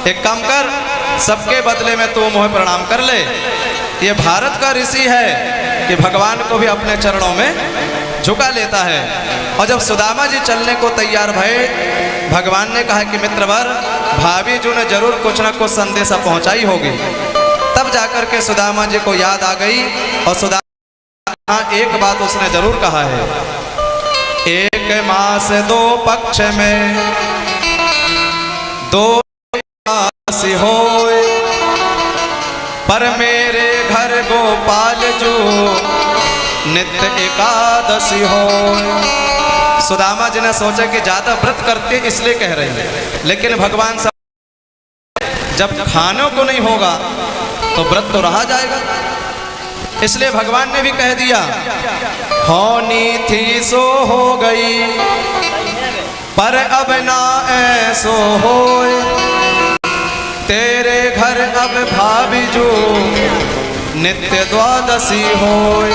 एक काम कर सबके बदले में तू मुझे प्रणाम कर ले। ये भारत का ऋषि है कि भगवान को भी अपने चरणों में झुका लेता है। और जब सुदामा जी चलने को तैयार भये भगवान ने कहा कि मित्रवर भाभी जी ने जरूर कुछ ना कुछ संदेशा पहुंचाई होगी। तब जाकर के सुदामा जी को याद आ गई और सुदामा एक बात उसने जरूर कहा है, एक मास 2 पक्ष में 2 होए पर मेरे घर गोपाल जो नित्य एकादशी हो। सुदामा जी ने सोचा कि ज्यादा व्रत करते इसलिए कह रहे हैं, लेकिन भगवान जब खानों को नहीं होगा तो व्रत तो रहा जाएगा। इसलिए भगवान ने भी कह दिया होनी थी सो हो गई। पर अब ना ऐसो होए, तेरे घर अब भाभी जो नित्य द्वादशी होए।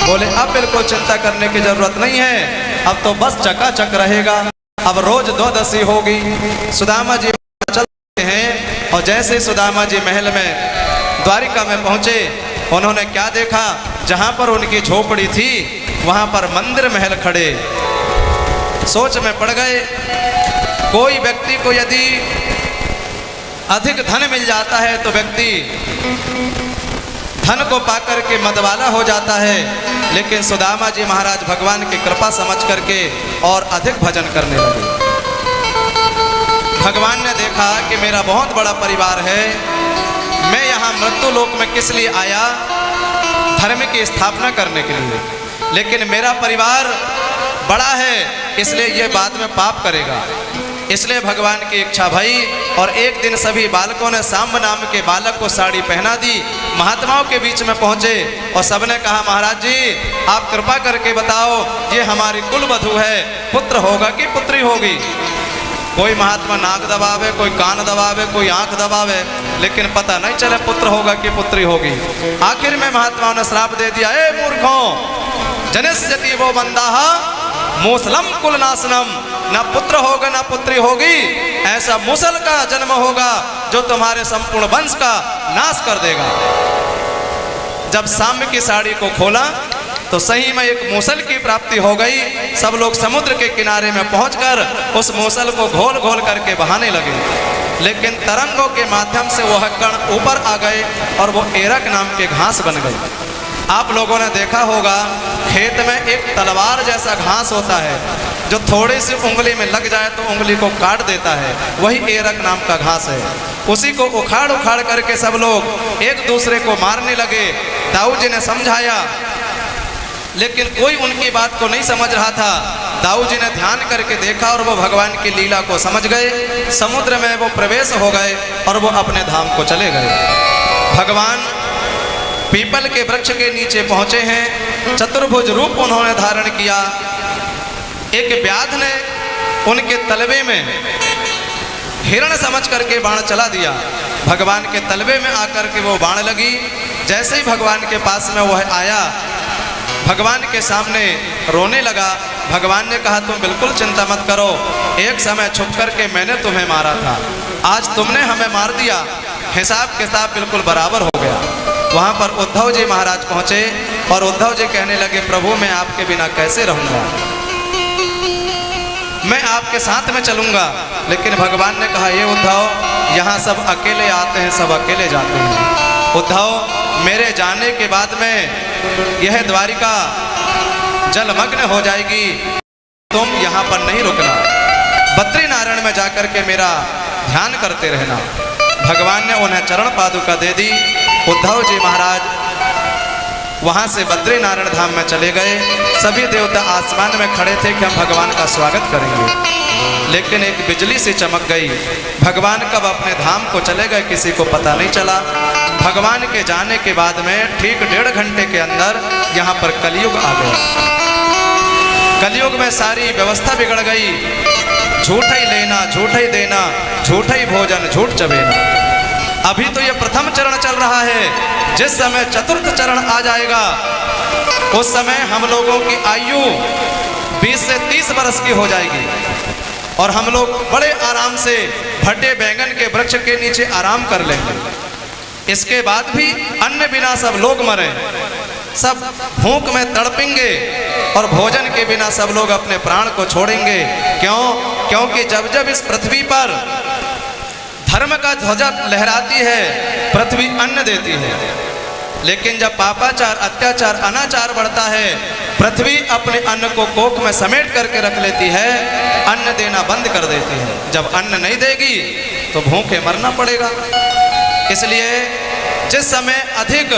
बोले अब बिल्कुल चिंता करने की जरूरत नहीं है, अब तो बस चकाचक रहेगा, अब रोज द्वादशी होगी। सुदामा जी चलते हैं और जैसे सुदामा जी महल में द्वारिका में पहुंचे, उन्होंने क्या देखा, जहां पर उनकी झोपड़ी थी वहां पर मंदिर महल खड़े। सोच में पड़ गए, कोई व्यक्ति को यदि अधिक धन मिल जाता है तो व्यक्ति धन को पाकर के मदवाला हो जाता है, लेकिन सुदामा जी महाराज भगवान की कृपा समझ करके और अधिक भजन करने लगे। भगवान ने देखा कि मेरा बहुत बड़ा परिवार है, मैं यहाँ मृत्यु लोक में किस लिए आया, धर्म की स्थापना करने के लिए, लेकिन मेरा परिवार बड़ा है इसलिए ये बाद में पाप करेगा। इसलिए भगवान की इच्छा भई और एक दिन सभी बालकों ने सांब नाम के बालक को साड़ी पहना दी, महात्माओं के बीच में पहुंचे और सबने कहा, महाराज जी आप कृपा करके बताओ ये हमारी कुल वधू है, पुत्र होगा कि पुत्री होगी। कोई महात्मा नाक दबावे, कोई कान दबावे, कोई आंख दबावे, लेकिन पता नहीं चले पुत्र होगा कि पुत्री होगी। आखिर में महात्माओं ने श्राप दे दिया, ए मूर्खों, जनिष्यति वो बंदाहा मूसलम कुल नाशनम, ना पुत्र होगा ना पुत्री होगी, ऐसा मूसल का जन्म होगा जो तुम्हारे संपूर्ण वंश का नाश कर देगा। जब सांब की साड़ी को खोला तो सही में एक मूसल की प्राप्ति हो गई। सब लोग समुद्र के किनारे में पहुंचकर उस मूसल को घोल घोल करके बहाने लगे, लेकिन तरंगों के माध्यम से वह कण ऊपर आ गए और वो एरक नाम के घास बन गए। आप लोगों ने देखा होगा खेत में एक तलवार जैसा घास होता है, जो थोड़ी सी उंगली में लग जाए तो उंगली को काट देता है, वही एरक नाम का घास है। उसी को उखाड़ उखाड़ करके सब लोग एक दूसरे को मारने लगे। दाऊ जी ने समझाया, लेकिन कोई उनकी बात को नहीं समझ रहा था। दाऊ जी ने ध्यान करके देखा और वो भगवान की लीला को समझ गए। समुद्र में वो प्रवेश हो गए और वो अपने धाम को चले गए। भगवान पीपल के वृक्ष के नीचे पहुंचे हैं, चतुर्भुज रूप उन्होंने धारण किया। एक व्याध ने उनके तलवे में हिरण समझ करके बाण चला दिया। भगवान के तलवे में आकर के वो बाण लगी। जैसे ही भगवान के पास में वह आया, भगवान के सामने रोने लगा। भगवान ने कहा, तुम बिल्कुल चिंता मत करो, एक समय छुप करके मैंने तुम्हें मारा था, आज तुमने हमें मार दिया, हिसाब किताब बिल्कुल बराबर हो गया। वहाँ पर उद्धव जी महाराज पहुँचे और उद्धव जी कहने लगे, प्रभु मैं आपके बिना कैसे रहूँगा, मैं आपके साथ में चलूँगा। लेकिन भगवान ने कहा, ये उद्धव यहाँ सब अकेले आते हैं, सब अकेले जाते हैं। उद्धव मेरे जाने के बाद में यह द्वारिका जलमग्न हो जाएगी, तुम यहाँ पर नहीं रुकना, बद्रीनारायण में जाकर के मेरा ध्यान करते रहना। भगवान ने उन्हें चरण पादुका दे दी। उद्धव जी महाराज वहाँ से बद्रीनारायण धाम में चले गए। सभी देवता आसमान में खड़े थे कि हम भगवान का स्वागत करेंगे, लेकिन एक बिजली सी चमक गई। भगवान कब अपने धाम को चले गए किसी को पता नहीं चला। भगवान के जाने के बाद में ठीक 1.5 घंटे के अंदर यहाँ पर कलयुग आ गया। कलयुग में सारी व्यवस्था बिगड़ गई। झूठा ही लेना, झूठा ही देना, झूठा ही भोजन, झूठ चबेना। अभी तो ये प्रथम चरण चल रहा है, जिस समय चतुर्थ चरण आ जाएगा उस समय हम लोगों की आयु 20 से 30 वर्ष की हो जाएगी और हम लोग बड़े आराम से भट्टे बैंगन के वृक्ष के नीचे आराम कर लेंगे। इसके बाद भी अन्न बिना सब लोग मरे, सब भूख में तड़पेंगे और भोजन के बिना सब लोग अपने प्राण को छोड़ेंगे। क्यों? क्योंकि जब जब इस पृथ्वी पर धर्म का ध्वजा लहराती है, पृथ्वी अन्न देती है, लेकिन जब पापाचार, अत्याचार, अनाचार बढ़ता है, पृथ्वी अपने अन्न को कोख में समेट करके रख लेती है, अन्न देना बंद कर देती है। जब अन्न नहीं देगी तो भूखे मरना पड़ेगा। इसलिए जिस समय अधिक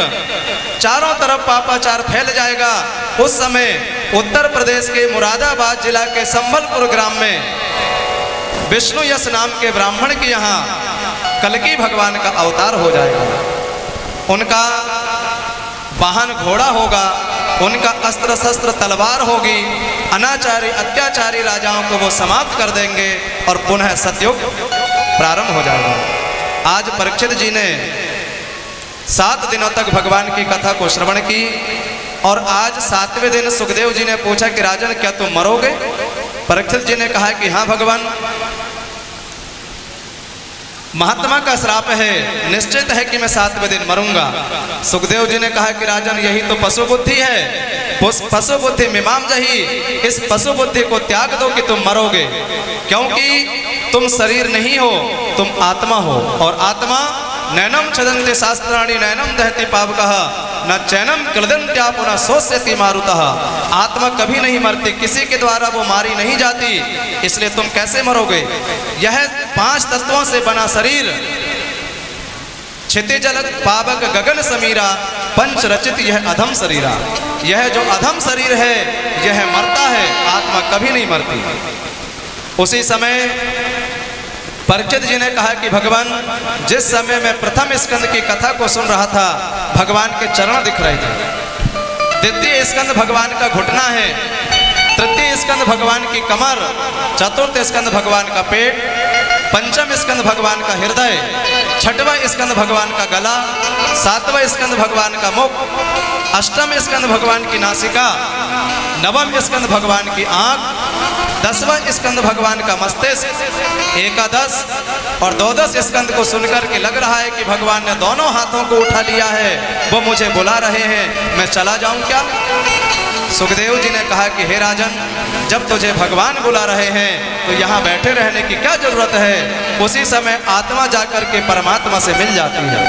चारों तरफ पापाचार फैल जाएगा, उस समय उत्तर प्रदेश के मुरादाबाद जिला के संबलपुर ग्राम में विष्णु यश नाम के ब्राह्मण के यहाँ कल्कि भगवान का अवतार हो जाएगा। उनका वाहन घोड़ा होगा उनका अस्त्र शस्त्र तलवार होगी, अनाचारी अत्याचारी राजाओं को वो समाप्त कर देंगे और पुनः सतयुग प्रारंभ हो जाएगा। आज परीक्षित जी ने 7 दिनों तक भगवान की कथा को श्रवण की और आज 7वें दिन सुखदेव जी ने पूछा कि राजन क्या तुम मरोगे? परीक्षित जी ने कहा कि हाँ भगवान, महात्मा का श्राप है, निश्चित है कि मैं 7वें दिन मरूंगा। सुखदेव जी ने कहा कि राजन यही तो पशु बुद्धि है, पशु बुद्धि मीमांस जही, इस पशु बुद्धि को त्याग दो कि तुम मरोगे, क्योंकि तुम शरीर नहीं हो, तुम आत्मा हो और आत्मा नैनम छदन्ते शास्त्राणि नैनम दहति पावकः न चैनम क्लदन्त्यापो न शोष्यति मारुतः। आत्मा कभी नहीं मरती, किसी के द्वारा वो मारी नहीं जाती, इसलिए तुम कैसे मरोगे? यह 5 तत्वों से बना शरीर, क्षितिजल पावक गगन समीरा, पंच रचित यह अधम शरीरा। यह जो अधम शरीर है यह मरता है, आत्मा कभी नहीं मरती। उसी समय परीक्षित जी ने कहा कि भगवान, जिस समय मैं प्रथम स्कंद की कथा को सुन रहा था, भगवान के चरण दिख रहे थे। द्वितीय स्कंद भगवान का घुटना है, तृतीय स्कंद भगवान की कमर, चतुर्थ स्कंद भगवान का पेट, पंचम स्कंद भगवान का हृदय, छठवां स्कंद भगवान का गला, 7वां स्कंद भगवान का मुख, अष्टम स्कंद भगवान की नासिका, नवम स्कंद भगवान की आंख, 10वां स्कंद भगवान का मस्तिष्क, एकादश और 12 स्कंद को सुनकर के लग रहा है कि भगवान ने दोनों हाथों को उठा लिया है, वो मुझे बुला रहे हैं, मैं चला जाऊं क्या? सुखदेव जी ने कहा कि हे राजन, जब तुझे भगवान बुला रहे हैं तो यहाँ बैठे रहने की क्या जरूरत है? उसी समय आत्मा जाकर के परमात्मा से मिल जाती है,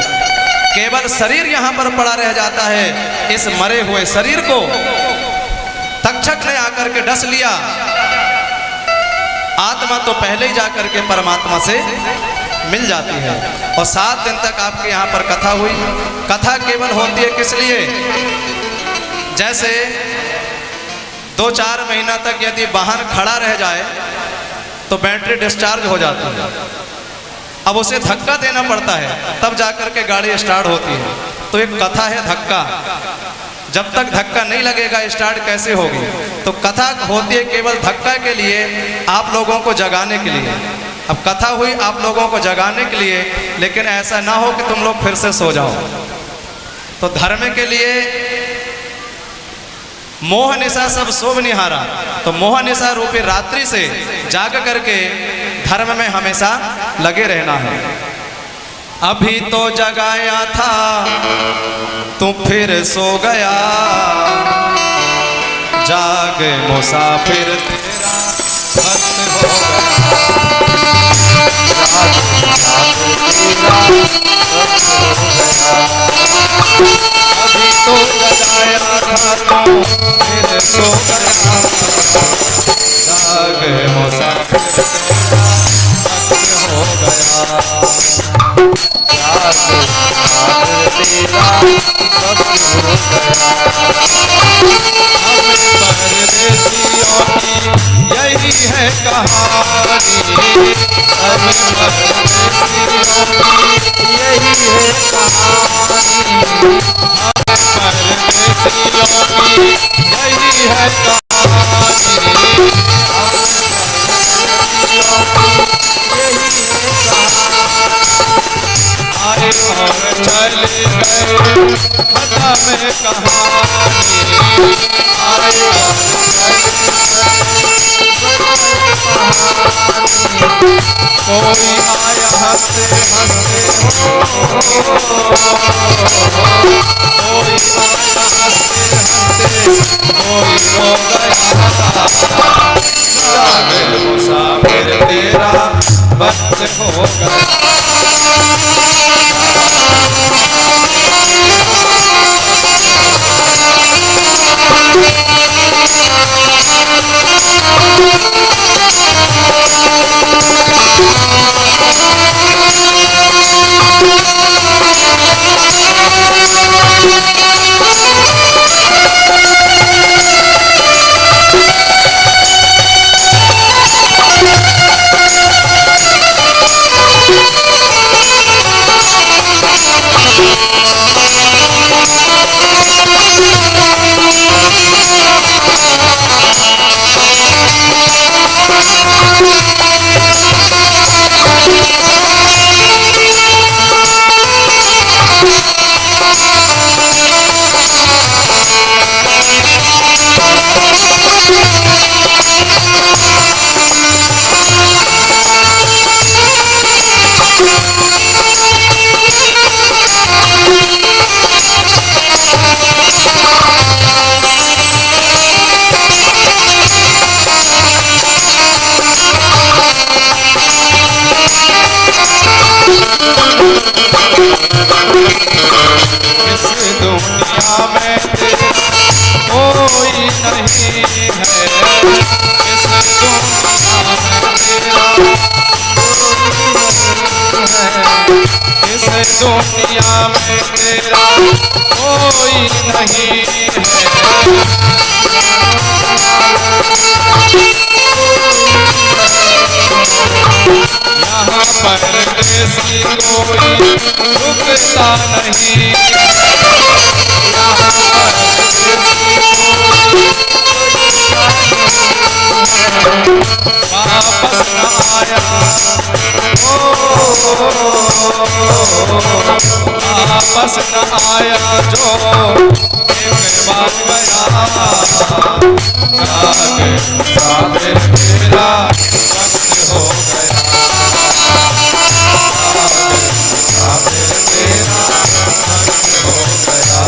केवल शरीर यहाँ पर पड़ा रह जाता है। इस मरे हुए शरीर को तक्षक ने आकर के डस लिया, आत्मा तो पहले ही जाकर के परमात्मा से मिल जाती है। और 7 दिन तक आपके यहाँ पर कथा हुई। कथा केवल होती है किस लिए? जैसे 2-4 महीना तक यदि वाहन खड़ा रह जाए तो बैटरी डिस्चार्ज हो जाती है, अब उसे धक्का देना पड़ता है तब जाकर के गाड़ी स्टार्ट होती है। तो एक कथा है धक्का, जब तक धक्का नहीं लगेगा स्टार्ट कैसे होगी? तो कथा होती है केवल धक्का के लिए, आप लोगों को जगाने के लिए। अब कथा हुई आप लोगों को जगाने के लिए, लेकिन ऐसा ना हो कि तुम लोग फिर से सो जाओ। तो धर्म के लिए मोह निशा सब शोभ निहारा, तो मोह निशा रूपी रात्रि से जाग करके धर्म में हमेशा लगे रहना है। अभी तो जगाया था तू फिर सो गया, जाग मुसाफिर तेरा भक्त हो गया, जाग अभी तो जगाया था तू फिर सो गया, जाग मुसाफिर तेरा भक्त हो गया, यही है कहानी, यही है कहानी, यही है कहानी, आए और चले गए कथा में कहानी, आए और कोई आया हंसते हंसते कोई आया हंसते हंसते कोई रो गया, जाग मुसाफिर तेरा भक्त हो गया। दुनिया में तेरा कोई नहीं है। यहाँ परदेसी कोई रुकता नहीं, यहाँ परदेसी कोई वापस न आया, वापस न आया जो एक बार गया। आगे मुसाफिर तेरा वक्त हो गया, आगे मुसाफिर तेरा वक्त हो गया।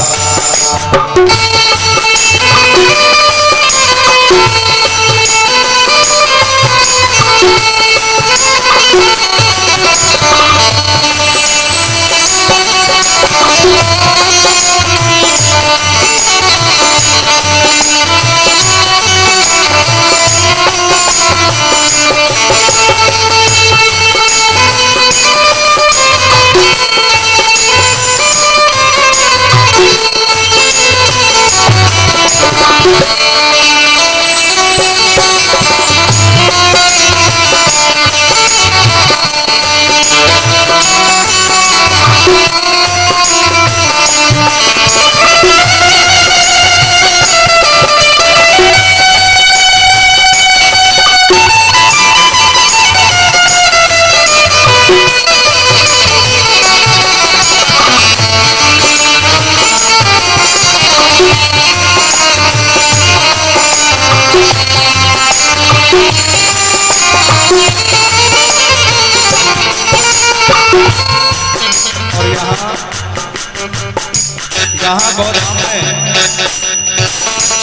यहाँ गोधाम में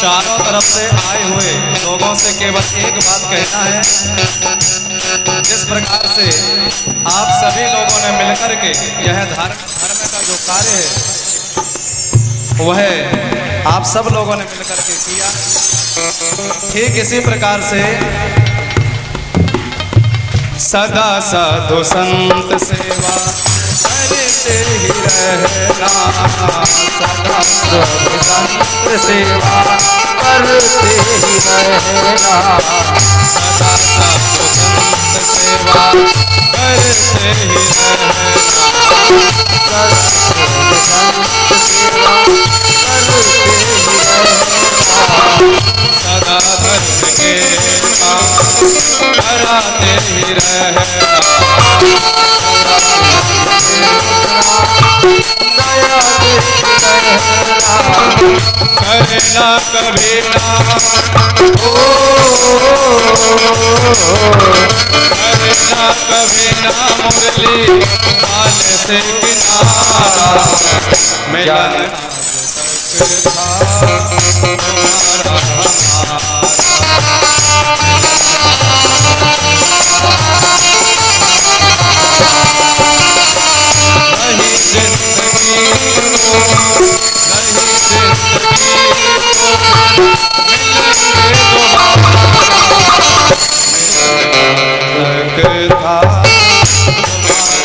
चारों तरफ से आए हुए लोगों से केवल एक बात कहना है। जिस प्रकार से आप सभी लोगों ने मिलकर के यह धर्म का जो कार्य है वह आप सब लोगों ने मिलकर के किया, ठीक इसी प्रकार से सदा साधु संत सेवा करते ही रहना, सदा साधु संत सेवा करते ही रहना, सदा साधु संत सेवा करते ही रहना, सदा साधु संत सेवा करते ही रहना, सदा धर्म के काम कराते ही रहना, करना कभी ना करना कभी ना मुरली माल से किनारा, मिलन तक था तुम्हारा नहीं जिंदगी को, नहीं जिंदगी को मिलेंगे दोबारा, मिलन तक था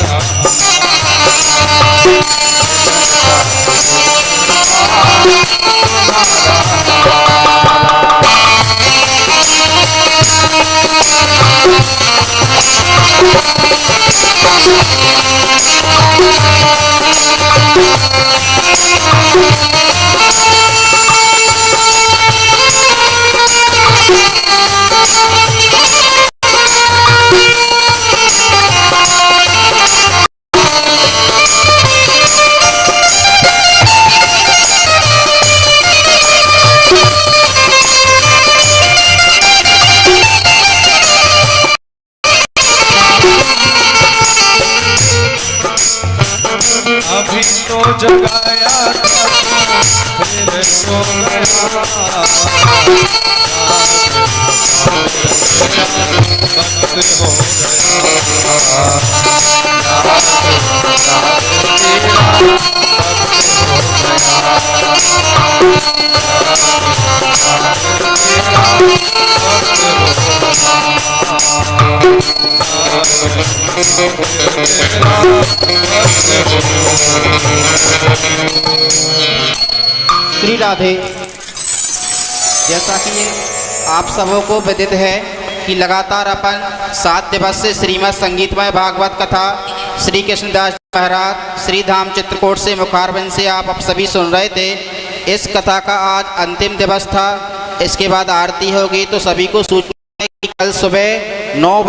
अभी तो जगाया था फिर सो गया, वक्त हो गया। श्री राधे। जैसा कि आप सबों को विदित है कि लगातार अपन 7 दिवस से श्रीमद् संगीतमय भागवत कथा श्री कृष्णदास महाराज श्री धाम चित्रकूट से मुखारबिंद से आप सभी सुन रहे थे। इस कथा का आज अंतिम दिवस था। इसके बाद आरती होगी, तो सभी को सूचना है कि कल सुबह 9 बजे